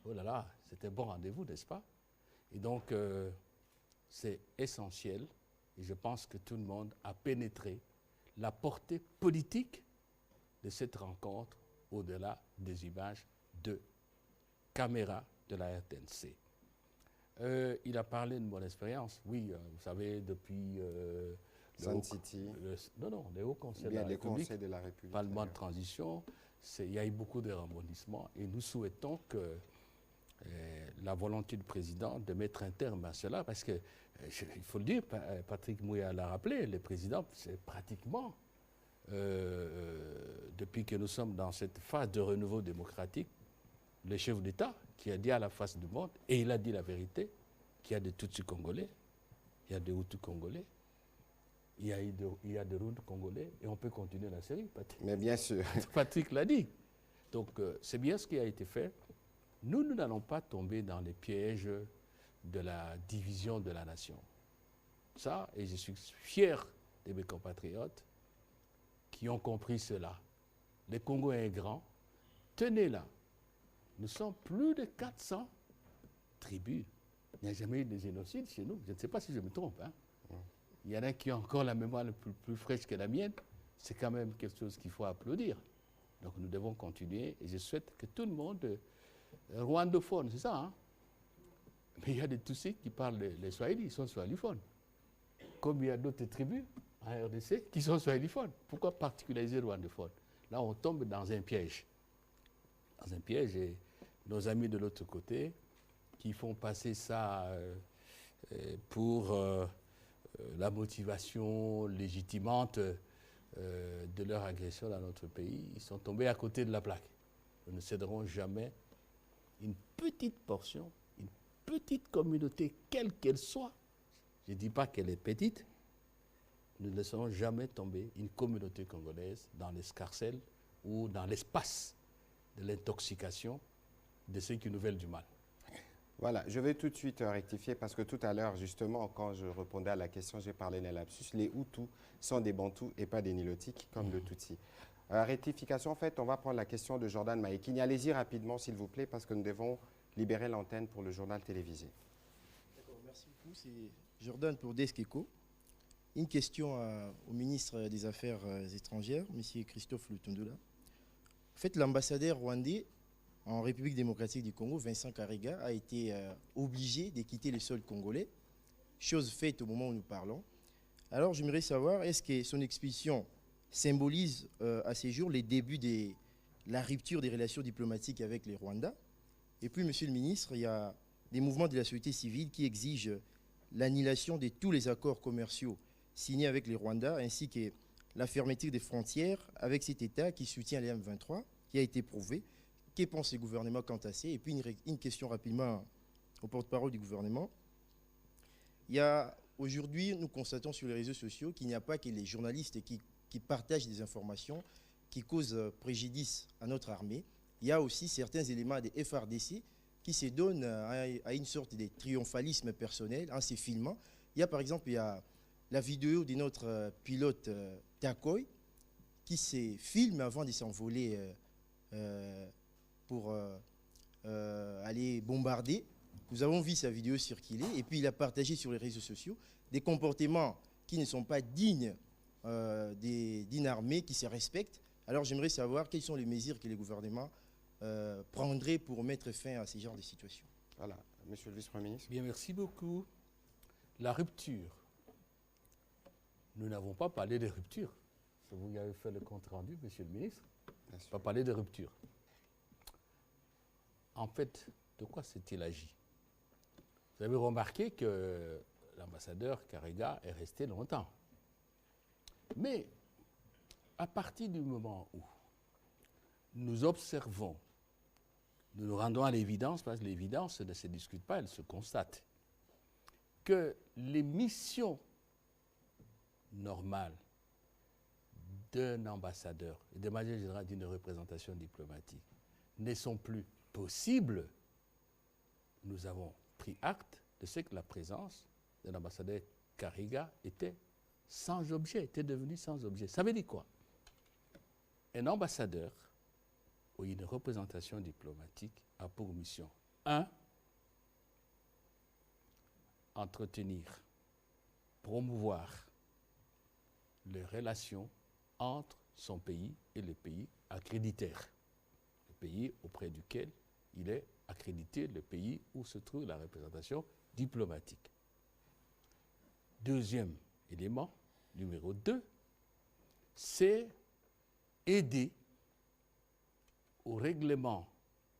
Oh là là, c'était bon rendez-vous, n'est-ce pas? Et donc, c'est essentiel et je pense que tout le monde a pénétré la portée politique de cette rencontre au-delà des images de caméra de la RTNC. Il a parlé de mon expérience. Oui, vous savez, depuis Sun City. Les hauts conseils de la République, Parlement de transition, il y a eu beaucoup de rebondissements et nous souhaitons que la volonté du président de mettre un terme à cela, parce que, il faut le dire, Patrick Mouya l'a rappelé, le président, c'est pratiquement, depuis que nous sommes dans cette phase de renouveau démocratique, le chef d'État qui a dit à la face du monde, et il a dit la vérité, qu'il y a des Tutsis congolais, il y a des Hutus congolais, il y a des Rwandais congolais, et on peut continuer la série, Patrick. Mais bien sûr. Patrick l'a dit. Donc, c'est bien ce qui a été fait. Nous n'allons pas tomber dans les pièges de la division de la nation. Ça, et je suis fier de mes compatriotes qui ont compris cela. Le Congo est grand. Tenez-là, nous sommes plus de 400 tribus. Il n'y a jamais eu de génocide chez nous. Je ne sais pas si je me trompe. Hein. Il y en a qui ont encore la mémoire plus fraîche que la mienne. C'est quand même quelque chose qu'il faut applaudir. Donc nous devons continuer et je souhaite que tout le monde, rwandophone, c'est ça, hein? Mais il y a des Tutsis qui parlent les Swahili, ils sont swahiliphones. Comme il y a d'autres tribus en RDC qui sont swahiliphones. Pourquoi particulariser rwandophone? Là, on tombe dans un piège. Dans un piège, et nos amis de l'autre côté qui font passer ça pour la motivation légitimante de leur agression dans notre pays, ils sont tombés à côté de la plaque. Nous ne céderons jamais une petite portion, une petite communauté, quelle qu'elle soit. Je ne dis pas qu'elle est petite. Nous ne laisserons jamais tomber une communauté congolaise dans l'escarcelle ou dans l'espace de l'intoxication de ceux qui nous veulent du mal. Voilà, je vais tout de suite rectifier parce que tout à l'heure, justement, quand je répondais à la question, j'ai parlé d'un lapsus. Les Hutus sont des Bantous et pas des Nilotiques comme le Tutsi. Rectification, en fait, on va prendre la question de Jordan Maïkini. Allez-y rapidement, s'il vous plaît, parce que nous devons libérer l'antenne pour le journal télévisé. D'accord, merci beaucoup. C'est Jordan pour Desk Echo. Une question au ministre des Affaires étrangères, M. Christophe Lutundula. En fait, l'ambassadeur rwandais en République démocratique du Congo, Vincent Karega, a été obligé de quitter le sol congolais, chose faite au moment où nous parlons. Alors, j'aimerais savoir, est-ce que son expulsion symbolise à ces jours les débuts de la rupture des relations diplomatiques avec les Rwandais? Et puis, monsieur le ministre, il y a des mouvements de la société civile qui exigent l'annulation de tous les accords commerciaux signés avec les Rwandais, ainsi que la fermeture des frontières avec cet État qui soutient les M23, qui a été prouvé. Que pense le gouvernement quant à ça? Et puis une question rapidement au porte-parole du gouvernement. Aujourd'hui, nous constatons sur les réseaux sociaux qu'il n'y a pas que les journalistes qui partagent des informations qui causent préjudice à notre armée. Il y a aussi certains éléments des FRDC qui se donnent à une sorte de triomphalisme personnel en se filmant. Il y a par exemple la vidéo de notre pilote Takoy qui se filme avant de s'envoler pour aller bombarder. Nous avons vu sa vidéo circuler et puis il a partagé sur les réseaux sociaux des comportements qui ne sont pas dignes d'une armée qui se respecte. Alors j'aimerais savoir quelles sont les mesures que le gouvernement prendrait pour mettre fin à ce genre de situation. Voilà, monsieur le vice-premier ministre. Bien, merci beaucoup. La rupture. Nous n'avons pas parlé de rupture. Vous y avez fait le compte-rendu, monsieur le ministre. Pas parlé de rupture. En fait, de quoi s'est-il agi? Vous avez remarqué que l'ambassadeur Karega est resté longtemps. Mais à partir du moment où nous observons, nous nous rendons à l'évidence, parce que l'évidence ne se discute pas, elle se constate, que les missions normales d'un ambassadeur et de manière générale d'une représentation diplomatique ne sont plus possibles, nous avons pris acte de ce que la présence de l'ambassadeur Karega était sans objet, était devenue sans objet. Ça veut dire quoi? Un ambassadeur ou une représentation diplomatique a pour mission 1. Entretenir, promouvoir les relations entre son pays et les pays accréditaires, le pays auprès duquel il est accrédité, le pays où se trouve la représentation diplomatique. Deuxième élément, numéro 2, c'est aider au règlement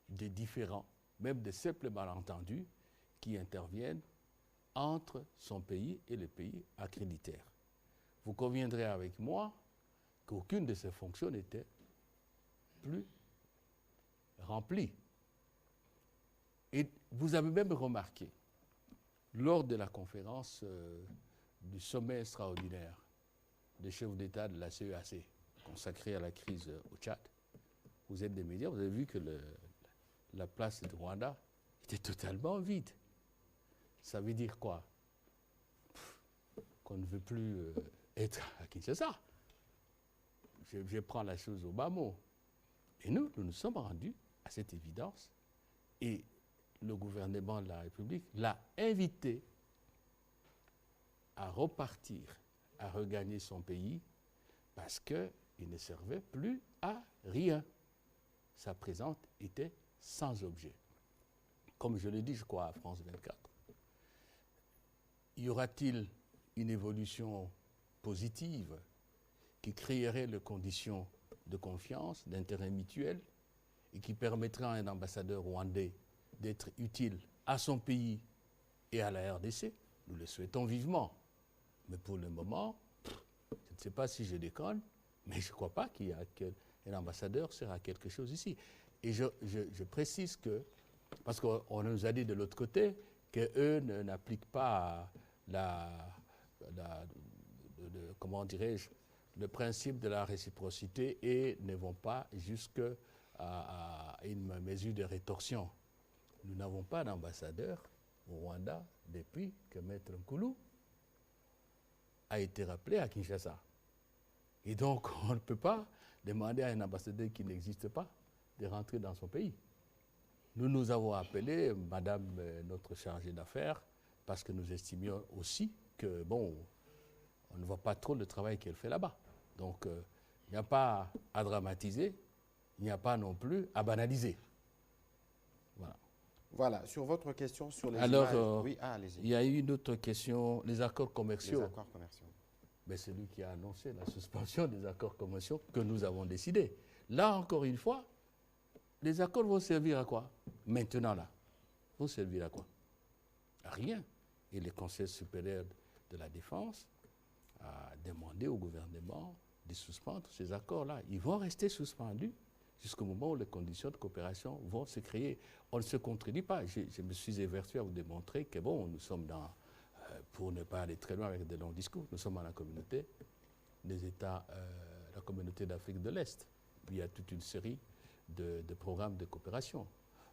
des différends, même des simples malentendus qui interviennent entre son pays et les pays accréditaires. Vous conviendrez avec moi qu'aucune de ces fonctions n'était plus remplie. Et vous avez même remarqué, lors de la conférence du sommet extraordinaire des chefs d'État de la CEAC, consacrée à la crise au Tchad, vous êtes des médias, vous avez vu que la place du Rwanda était totalement vide. ça veut dire quoi? Qu'on ne veut plus être à Kinshasa. Je prends la chose au bas mot. Et nous nous sommes rendus à cette évidence et le gouvernement de la République l'a invité à repartir, à regagner son pays parce qu'il ne servait plus à rien. Sa présence était sans objet. Comme je l'ai dit, je crois, à France 24. Y aura-t-il une évolution positive qui créerait les conditions de confiance, d'intérêt mutuel et qui permettrait à un ambassadeur rwandais d'être utile à son pays et à la RDC? Nous le souhaitons vivement. Mais pour le moment, je ne sais pas si je déconne, mais je ne crois pas qu'un ambassadeur sert à quelque chose ici. Et je précise que, parce qu'on nous a dit de l'autre côté, qu'eux n'appliquent pas comment dirais-je, le principe de la réciprocité et ne vont pas jusqu'à une mesure de rétorsion. Nous n'avons pas d'ambassadeur au Rwanda depuis que Maître Nkoulou a été rappelé à Kinshasa. Et donc, on ne peut pas demander à un ambassadeur qui n'existe pas de rentrer dans son pays. Nous avons appelé Madame notre chargée d'affaires parce que nous estimions aussi que, bon, on ne voit pas trop le travail qu'elle fait là-bas. Donc, il n'y a pas à dramatiser, il n'y a pas non plus à banaliser. Voilà. Voilà, sur votre question sur les Alors, images. Oui, allez-y. Il y a eu une autre question, les accords commerciaux. Les accords commerciaux. Ben, c'est lui qui a annoncé la suspension des accords commerciaux que nous avons décidés. Là, encore une fois, les accords vont servir à quoi? Maintenant, là, vont servir à quoi? À rien. Et le Conseil supérieur de la défense a demandé au gouvernement de suspendre ces accords-là. Ils vont rester suspendus jusqu'au moment où les conditions de coopération vont se créer. On ne se contredit pas. Je me suis évertué à vous démontrer que, bon, nous sommes dans, pour ne pas aller très loin avec de longs discours, nous sommes dans la communauté des États, la communauté d'Afrique de l'Est. Il y a toute une série de programmes de coopération.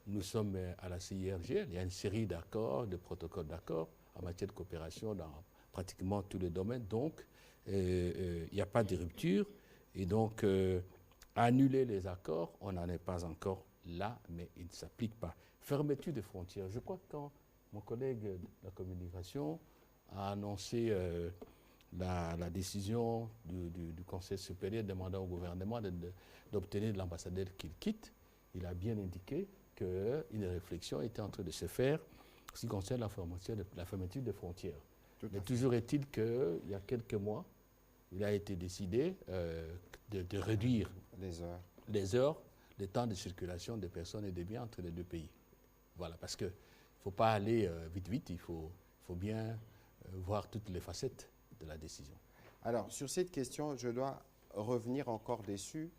Nous sommes à la CIRGL, il y a une série d'accords, de protocoles d'accords en matière de coopération dans pratiquement tous les domaines. Donc, il n'y a pas de rupture. Et donc, annuler les accords, on n'en est pas encore là, mais il ne s'applique pas. Fermeture des frontières. Je crois que quand mon collègue de la communication a annoncé la décision du Conseil supérieur demandant au gouvernement d'obtenir de l'ambassadeur qu'il quitte, il a bien indiqué qu'une réflexion était en train de se faire en ce qui concerne la fermeture des frontières. Mais toujours est-il qu'il y a quelques mois, il a été décidé de réduire les heures, les temps de circulation des personnes et des biens entre les deux pays. Voilà, parce qu'il ne faut pas aller vite, il faut bien voir toutes les facettes de la décision. Alors, sur cette question, je dois revenir encore dessus.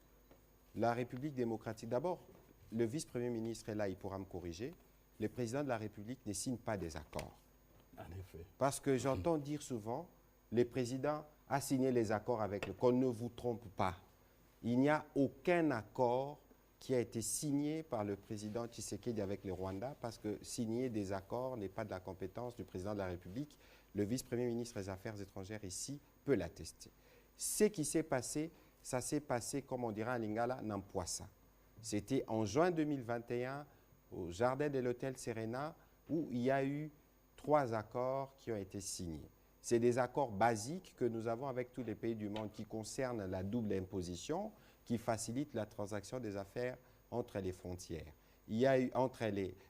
La République démocratique, d'abord, le vice-premier ministre est là, il pourra me corriger. Le président de la République ne signe pas des accords. En effet. Parce que j'entends dire souvent, le président a signé les accords avec le... Qu'on ne vous trompe pas. Il n'y a aucun accord qui a été signé par le président Tshisekedi avec le Rwanda, parce que signer des accords n'est pas de la compétence du président de la République. Le vice-premier ministre des Affaires étrangères ici peut l'attester. Ce qui s'est passé, ça s'est passé, comme on dirait à Lingala, Nampoissa. C'était en juin 2021, au jardin de l'hôtel Serena, où il y a eu 3 accords qui ont été signés. C'est des accords basiques que nous avons avec tous les pays du monde qui concernent la double imposition, qui facilitent la transaction des affaires entre les frontières. Il y a eu entre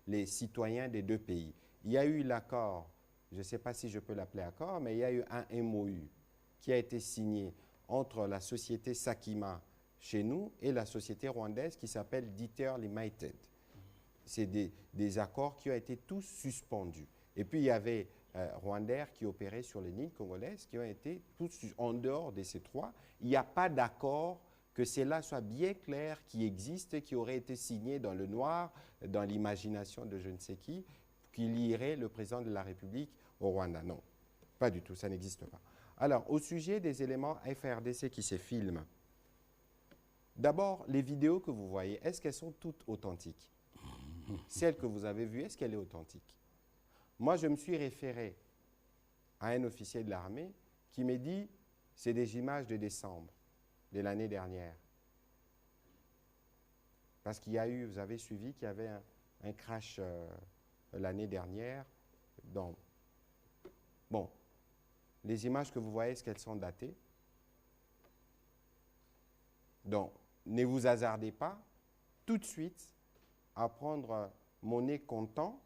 les citoyens des deux pays. Il y a eu l'accord, je ne sais pas si je peux l'appeler accord, mais il y a eu un MOU qui a été signé entre la société Sakima chez nous et la société rwandaise qui s'appelle Dieter Limited. C'est des accords qui ont été tous suspendus. Et puis, il y avait Rwandair qui opérait sur les lignes congolaises qui ont été tous en dehors de ces 3. Il n'y a pas d'accord, que cela soit bien clair, qui existe, qui aurait été signé dans le noir, dans l'imagination de je ne sais qui lierait le président de la République au Rwanda. Non, pas du tout, ça n'existe pas. Alors, au sujet des éléments FRDC qui se filment, d'abord, les vidéos que vous voyez, est-ce qu'elles sont toutes authentiques? Celle que vous avez vue, est-ce qu'elle est authentique? Moi, je me suis référé à un officier de l'armée qui m'a dit, c'est des images de décembre de l'année dernière. Parce qu'il y a eu, vous avez suivi qu'il y avait un crash l'année dernière. Donc, bon, les images que vous voyez, est-ce qu'elles sont datées? Donc, ne vous hasardez pas tout de suite à prendre monnaie comptant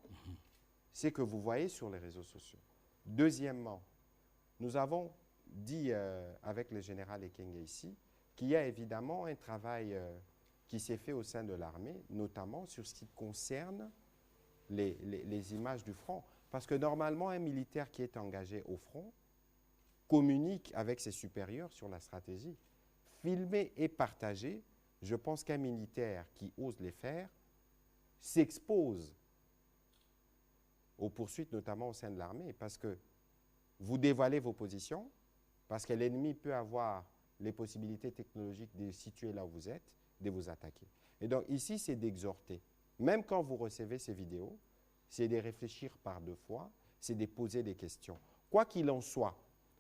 ce que vous voyez sur les réseaux sociaux. Deuxièmement, nous avons dit avec le général Ekenge ici qu'il y a évidemment un travail qui s'est fait au sein de l'armée, notamment sur ce qui concerne les images du front. Parce que normalement, un militaire qui est engagé au front communique avec ses supérieurs sur la stratégie. Filmer et partager, je pense qu'un militaire qui ose les faire s'expose aux poursuites, notamment au sein de l'armée, parce que vous dévoilez vos positions, parce que l'ennemi peut avoir les possibilités technologiques de situer là où vous êtes, de vous attaquer. Et donc ici, c'est d'exhorter. Même quand vous recevez ces vidéos, c'est de réfléchir par deux fois, c'est de poser des questions. Quoi qu'il en soit,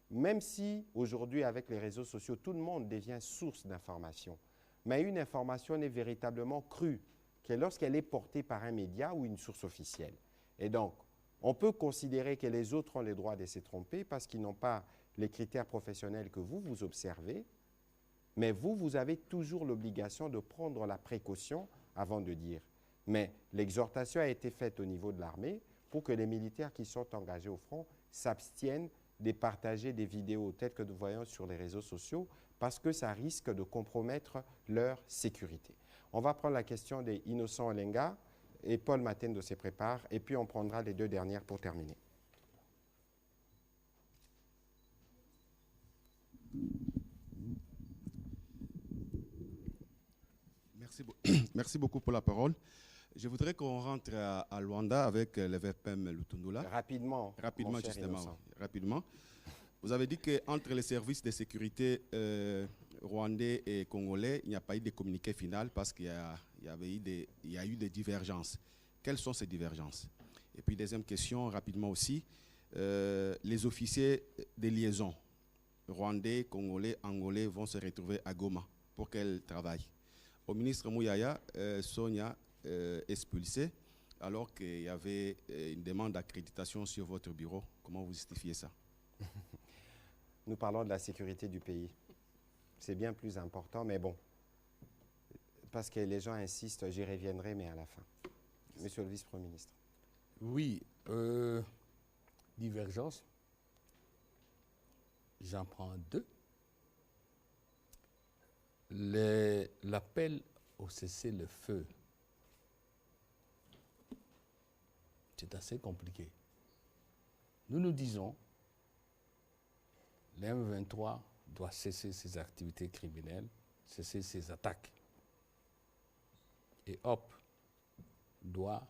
même si aujourd'hui, avec les réseaux sociaux, tout le monde devient source d'information, mais une information n'est véritablement crue que lorsqu'elle est portée par un média ou une source officielle. Et donc, on peut considérer que les autres ont le droit de se tromper parce qu'ils n'ont pas les critères professionnels que vous observez, mais vous avez toujours l'obligation de prendre la précaution avant de dire. Mais l'exhortation a été faite au niveau de l'armée pour que les militaires qui sont engagés au front s'abstiennent de partager des vidéos telles que nous voyons sur les réseaux sociaux parce que ça risque de compromettre leur sécurité. On va prendre la question des Innocent Olenga et Paul Matendo se prépare et puis on prendra les deux dernières pour terminer. Merci beaucoup pour la parole. Je voudrais qu'on rentre à Luanda avec le VPM Lutundula. Rapidement. Rapidement, justement. Rapidement. Vous avez dit qu'entre les services de sécurité rwandais et congolais, il n'y a pas eu de communiqué final parce qu'il y a eu des divergences. Quelles sont ces divergences? Et puis, deuxième question, rapidement aussi, les officiers de liaison rwandais, congolais, angolais vont se retrouver à Goma pour quel travail? Au ministre Mouyaya, Sonia expulsée, alors qu'il y avait une demande d'accréditation sur votre bureau. Comment vous justifiez ça? Nous parlons de la sécurité du pays. C'est bien plus important, mais bon, parce que les gens insistent, j'y reviendrai, mais à la fin. Monsieur le vice-premier ministre. Oui, divergence. J'en prends deux. L'appel au cessez-le-feu, c'est assez compliqué. Nous nous disons, le M23 doit cesser ses activités criminelles, cesser ses attaques. Et hop, doit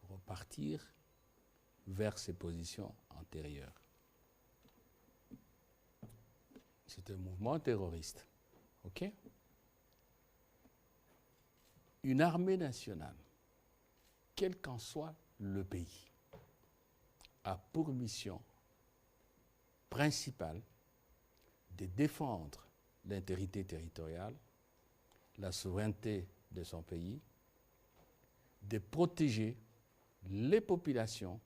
repartir vers ses positions antérieures. C'est un mouvement terroriste. OK? Une armée nationale, quel qu'en soit le pays, a pour mission principale de défendre l'intégrité territoriale, la souveraineté de son pays, de protéger les populations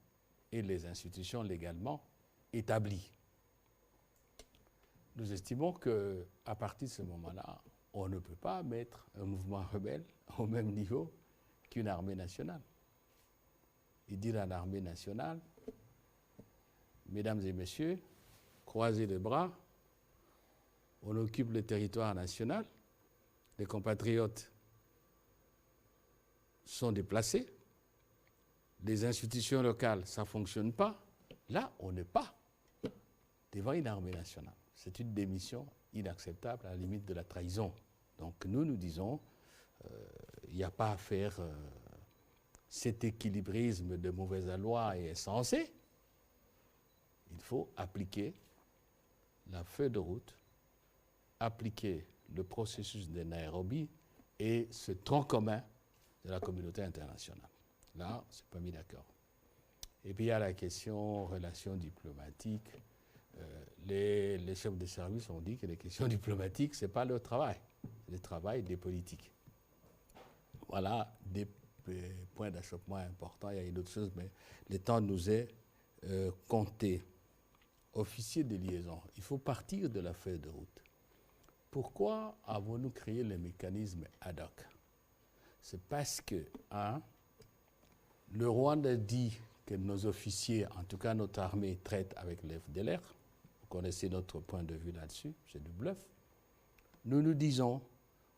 et les institutions légalement établies. Nous estimons qu'à partir de ce moment-là, on ne peut pas mettre un mouvement rebelle au même niveau qu'une armée nationale. Et dire à l'armée nationale, mesdames et messieurs, croisez les bras, on occupe le territoire national, les compatriotes sont déplacés, les institutions locales, ça ne fonctionne pas. Là, on n'est pas devant une armée nationale. C'est une démission inacceptable à la limite de la trahison. Donc nous disons, il n'y a pas à faire cet équilibrisme de mauvaise loi et insensé. Il faut appliquer la feuille de route, appliquer le processus de Nairobi et ce tronc commun de la communauté internationale. Là, c'est pas mis d'accord. Et puis il y a la question relations diplomatiques. Les chefs de service ont dit que les questions diplomatiques, ce n'est pas leur travail, c'est le travail des politiques. Voilà des points d'achoppement importants. Il y a une autre chose, mais le temps nous est compté. Officier de liaison, il faut partir de la feuille de route. Pourquoi avons-nous créé le mécanisme ad hoc? C'est parce que, le Rwanda dit que nos officiers, en tout cas notre armée, traite avec les FDLR. Vous connaissez notre point de vue là-dessus, c'est du bluff. Nous nous disons,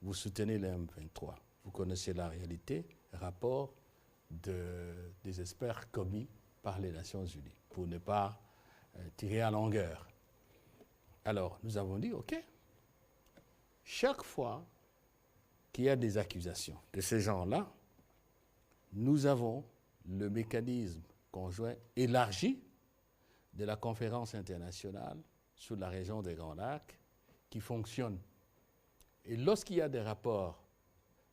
vous soutenez les M23. Vous connaissez la réalité, rapport des experts commis par les Nations Unies, pour ne pas tirer à longueur. Alors, nous avons dit, OK, chaque fois qu'il y a des accusations de ces gens-là, nous avons le mécanisme conjoint élargi de la conférence internationale sur la région des Grands Lacs qui fonctionne. Et lorsqu'il y a des rapports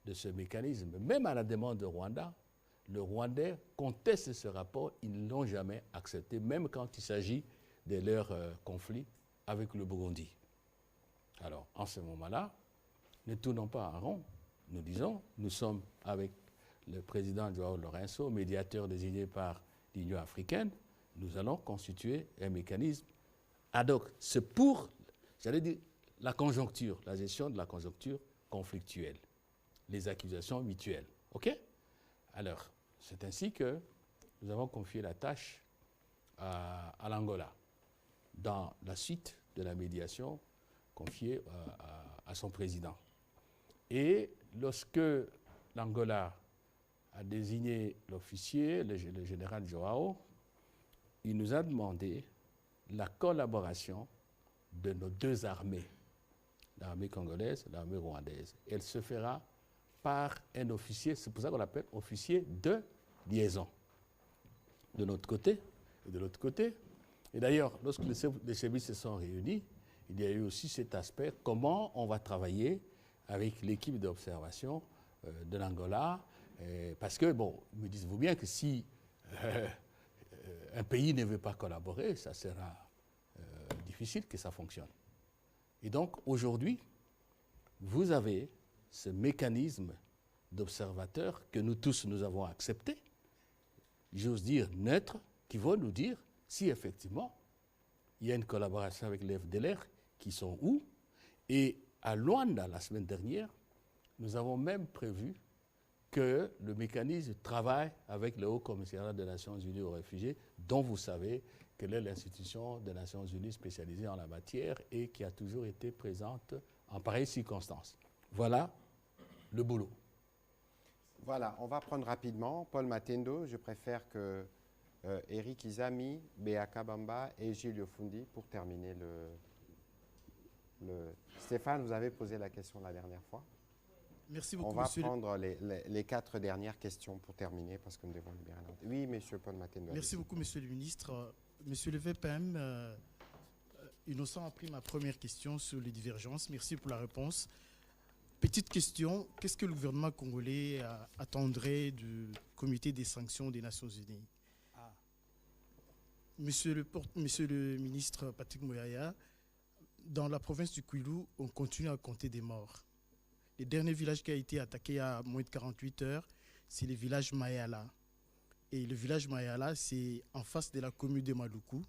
de ce mécanisme, même à la demande de Rwanda, le Rwandais conteste ce rapport, ils ne l'ont jamais accepté, même quand il s'agit de leur conflit avec le Burundi. Alors, en ce moment-là, ne tournons pas en rond. Nous disons, nous sommes avec le président Joao Lourenço, médiateur désigné par l'Union africaine, nous allons constituer un mécanisme ad hoc. C'est pour, j'allais dire, la conjoncture, la gestion de la conjoncture conflictuelle, les accusations mutuelles. OK? Alors, c'est ainsi que nous avons confié la tâche à l'Angola, dans la suite de la médiation confiée à son président. Et lorsque l'Angola a désigné l'officier, le général Joao, il nous a demandé la collaboration de nos deux armées, l'armée congolaise et l'armée rwandaise. Elle se fera par un officier, c'est pour ça qu'on l'appelle officier de liaison, de notre côté et de l'autre côté. Et d'ailleurs, lorsque les services se sont réunis, il y a eu aussi cet aspect, comment on va travailler avec l'équipe d'observation de l'Angola, parce que, bon, me dites-vous bien que si un pays ne veut pas collaborer, ça sera difficile que ça fonctionne. Et donc, aujourd'hui, vous avez ce mécanisme d'observateurs que nous tous, nous avons accepté, j'ose dire neutre, qui vont nous dire si effectivement il y a une collaboration avec les FDLR, qui sont où. Et à Luanda, la semaine dernière, nous avons même prévu que le mécanisme travaille avec le Haut Commissariat des Nations Unies aux réfugiés, dont vous savez quelle est l'institution des Nations Unies spécialisée en la matière et qui a toujours été présente en pareilles circonstances. Voilà le boulot. Voilà, on va prendre rapidement Paul Matendo. Je préfère que Eric Izami, Béa Kabamba et Gilles Yofundi pour terminer Stéphane, vous avez posé la question la dernière fois. Merci beaucoup, on va monsieur. prendre les 4 dernières questions pour terminer parce que nous devons libérer l'antenne. Oui, monsieur Paul Matendo. Merci beaucoup, monsieur le ministre. Monsieur le VPM, Innocent a pris ma première question sur les divergences. Merci pour la réponse. Petite question, qu'est-ce que le gouvernement congolais attendrait du comité des sanctions des Nations Unies? Monsieur le ministre Patrick Mouyaya, dans la province du Kwilu, on continue à compter des morts. Le dernier village qui a été attaqué à moins de 48 heures, c'est le village Mayala. Et le village Mayala, c'est en face de la commune de Maluku.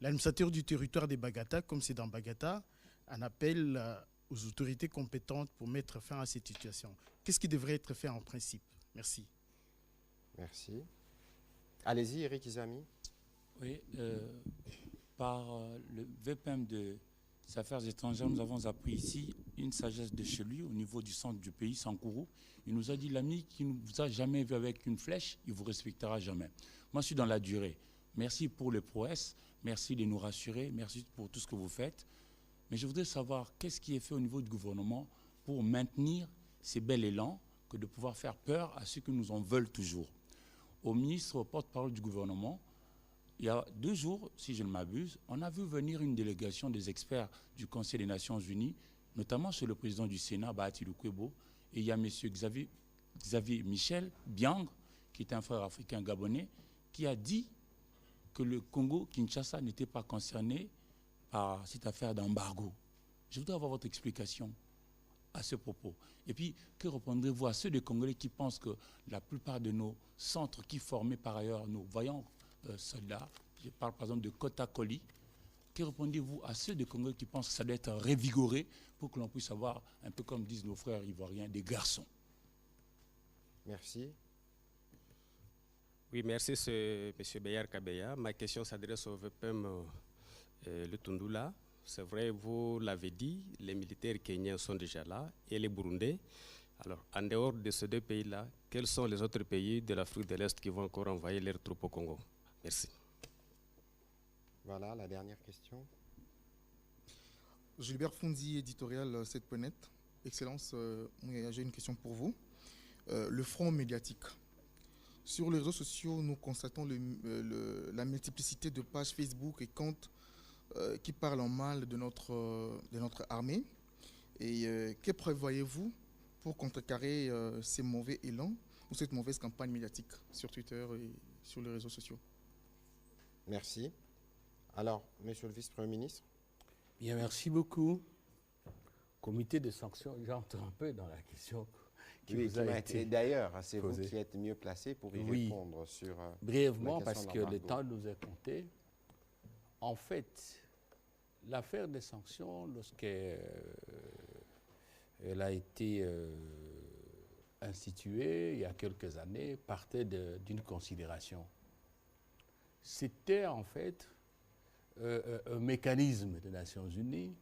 L'administrateur du territoire de Bagata, comme c'est dans Bagata, en appelle aux autorités compétentes pour mettre fin à cette situation. Qu'est-ce qui devrait être fait en principe? Merci. Merci. Allez-y, Eric Izami. Oui, par le VPM des Affaires étrangères, nous avons appris ici une sagesse de chez lui au niveau du centre du pays, Sankourou. Il nous a dit, l'ami qui ne vous a jamais vu avec une flèche, il ne vous respectera jamais. Moi, je suis dans la durée. Merci pour les prouesses, merci de nous rassurer, merci pour tout ce que vous faites. Mais je voudrais savoir qu'est-ce qui est fait au niveau du gouvernement pour maintenir ces bel élans que de pouvoir faire peur à ceux qui nous en veulent toujours. Au ministre, au porte-parole du gouvernement, il y a 2 jours, si je ne m'abuse, on a vu venir une délégation des experts du Conseil des Nations Unies, notamment sur le président du Sénat, Bahati Lukwebo, et il y a M. Xavier Michel Biang, qui est un frère africain gabonais, qui a dit que le Congo-Kinshasa n'était pas concerné par cette affaire d'embargo. Je voudrais avoir votre explication à ce propos. Et puis, que répondrez-vous à ceux des Congolais qui pensent que la plupart de nos centres qui formaient par ailleurs nos vaillants soldats, je parle par exemple de Kotakoli, que répondez-vous à ceux des Congolais qui pensent que ça doit être révigoré pour que l'on puisse avoir, un peu comme disent nos frères ivoiriens, des garçons? Merci. Oui, merci, M. Beyar Kabeya. Ma question s'adresse au VPM Lutundula. C'est vrai, vous l'avez dit, les militaires kenyans sont déjà là et les Burundais. Alors, en dehors de ces deux pays-là, quels sont les autres pays de l'Afrique de l'Est qui vont encore envoyer leurs troupes au Congo? Merci. Voilà la dernière question. Gilbert Fondi, éditorial 7.net. Excellence, j'ai une question pour vous. Le front médiatique. Sur les réseaux sociaux, nous constatons la multiplicité de pages Facebook et comptes qui parlent en mal de notre armée. Et que prévoyez-vous pour contrecarrer ces mauvais élans ou cette mauvaise campagne médiatique sur Twitter et sur les réseaux sociaux? Merci. Alors, Monsieur le Vice-Premier ministre. Bien, merci beaucoup. Comité de sanctions, j'entre un peu dans la question qui vous a été d'ailleurs, c'est vous posée. qui êtes mieux placé pour y Oui. répondre sur brièvement, la parce question que de le l'embargo. temps nous est compté. En fait, l'affaire des sanctions, lorsqu'elle a été instituée il y a quelques années, partait d'une considération. C'était en fait un mécanisme des Nations Unies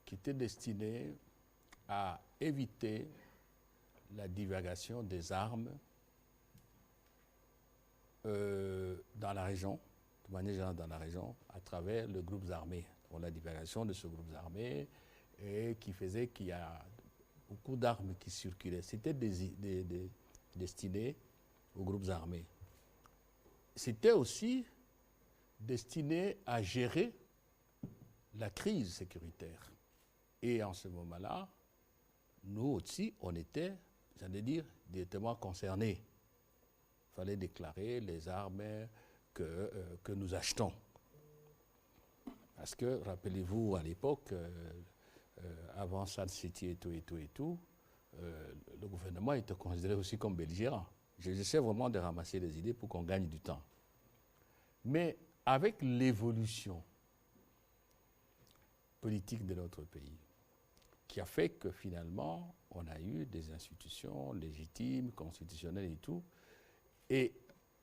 qui était destiné à éviter la divagation des armes dans la région, de manière générale dans la région, à travers les groupes armés. Pour la divagation de ce groupe armé et qui faisait qu'il y a beaucoup d'armes qui circulaient. C'était destiné aux groupes armés. C'était aussi destiné à gérer la crise sécuritaire. Et en ce moment-là, nous aussi, on était, j'allais dire, directement concernés. Il fallait déclarer les armes que nous achetons. Parce que, rappelez-vous, à l'époque, avant Sun City et tout, le gouvernement était considéré aussi comme belligérant. J'essaie vraiment de ramasser des idées pour qu'on gagne du temps. Mais avec l'évolution politique de notre pays, qui a fait que finalement, on a eu des institutions légitimes, constitutionnelles et tout, et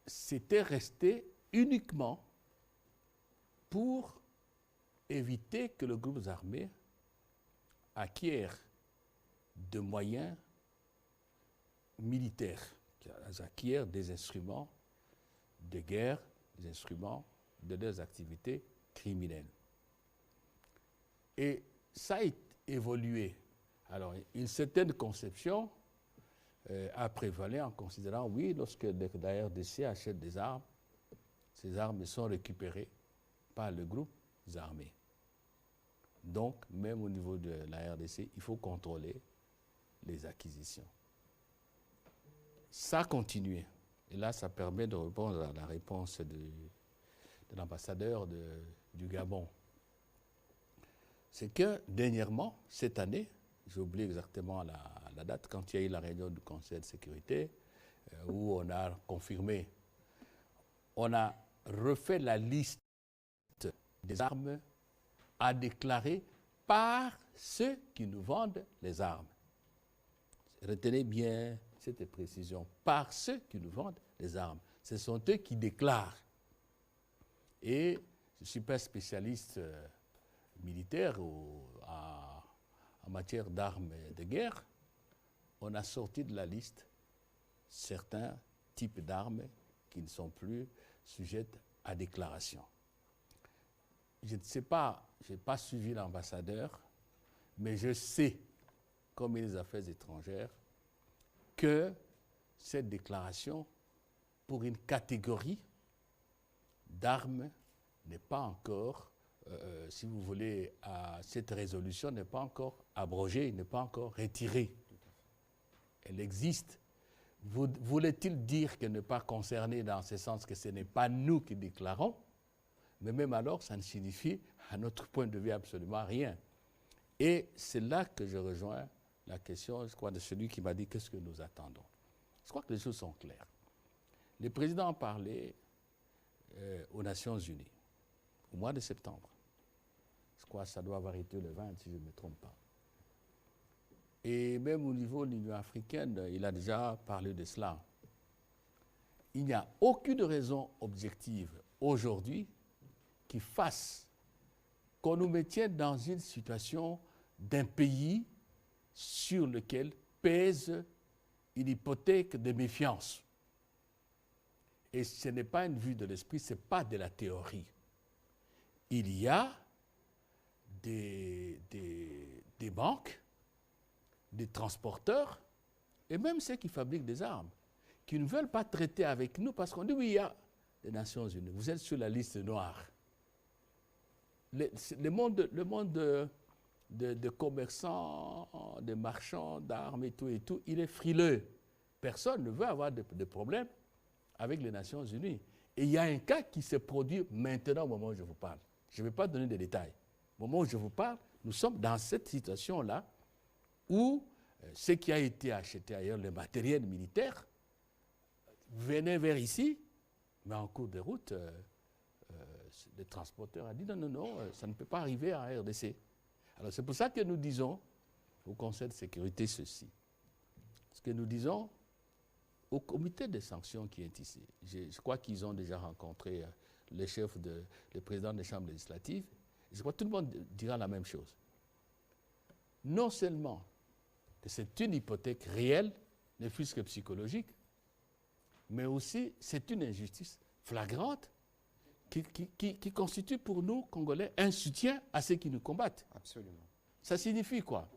c'était resté uniquement pour éviter que le groupe armé acquiert de moyens militaires, acquiert des instruments de guerre, des instruments de leurs activités criminelles. Et ça a évolué. Alors, une certaine conception a prévalu en considérant, oui, lorsque la RDC achète des armes, ces armes sont récupérées par le groupe armé. Donc, même au niveau de la RDC, il faut contrôler les acquisitions. Ça a continué. Et là, ça permet de répondre à la réponse de l'ambassadeur du Gabon. C'est que, dernièrement, cette année, j'ai oublié exactement la date, quand il y a eu la réunion du Conseil de sécurité, où on a confirmé, on a refait la liste des armes à déclarer par ceux qui nous vendent les armes. Retenez bien cette précision, par ceux qui nous vendent les armes. Ce sont eux qui déclarent. Et je ne suis pas spécialiste militaire en matière d'armes de guerre. On a sorti de la liste certains types d'armes qui ne sont plus sujettes à déclaration. Je ne sais pas, je n'ai pas suivi l'ambassadeur, mais je sais, comme ministre des Affaires étrangères, que cette déclaration, pour une catégorie d'armes, n'est pas encore, si vous voulez, cette résolution n'est pas encore abrogée, n'est pas encore retirée. Elle existe. Voulait-il dire que ne pas concerner dans ce sens que ce n'est pas nous qui déclarons? Mais même alors, ça ne signifie, à notre point de vue, absolument rien. Et c'est là que je rejoins la question, je crois, de celui qui m'a dit qu'est-ce que nous attendons. Je crois que les choses sont claires. Le président a parlé aux Nations Unies au mois de septembre. Je crois que ça doit avoir été le 20, si je ne me trompe pas. Et même au niveau de l'Union africaine, il a déjà parlé de cela. Il n'y a aucune raison objective aujourd'hui qui fasse qu'on nous maintienne dans une situation d'un pays sur lequel pèse une hypothèque de méfiance. Et ce n'est pas une vue de l'esprit, ce n'est pas de la théorie. Il y a des banques, des transporteurs, et même ceux qui fabriquent des armes, qui ne veulent pas traiter avec nous parce qu'on dit oui, il y a les Nations Unies, vous êtes sur la liste noire. Le monde de commerçants, de marchands d'armes et tout, il est frileux. Personne ne veut avoir de problème avec les Nations Unies. Et il y a un cas qui se produit maintenant au moment où je vous parle. Je ne vais pas donner des détails. Au moment où je vous parle, nous sommes dans cette situation-là où ce qui a été acheté ailleurs, le matériel militaire, venait vers ici, mais en cours de route, le transporteur a dit non, ça ne peut pas arriver en RDC. Alors c'est pour ça que nous disons au Conseil de sécurité ceci. Ce que nous disons au comité de sanctions qui est ici. Je crois qu'ils ont déjà rencontré le président des chambres législatives. Je crois que tout le monde dira la même chose. Non seulement que c'est une hypothèque réelle, ne fût-ce que psychologique, mais aussi c'est une injustice flagrante qui constitue pour nous, Congolais, un soutien à ceux qui nous combattent. Absolument. Ça signifie quoi?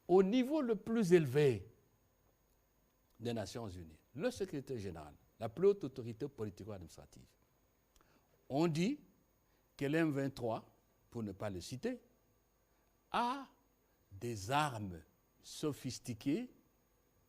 Au niveau le plus élevé des Nations Unies, le secrétaire général, la plus haute autorité politico-administrative, on dit que l'M23, pour ne pas le citer, a des armes sophistiquées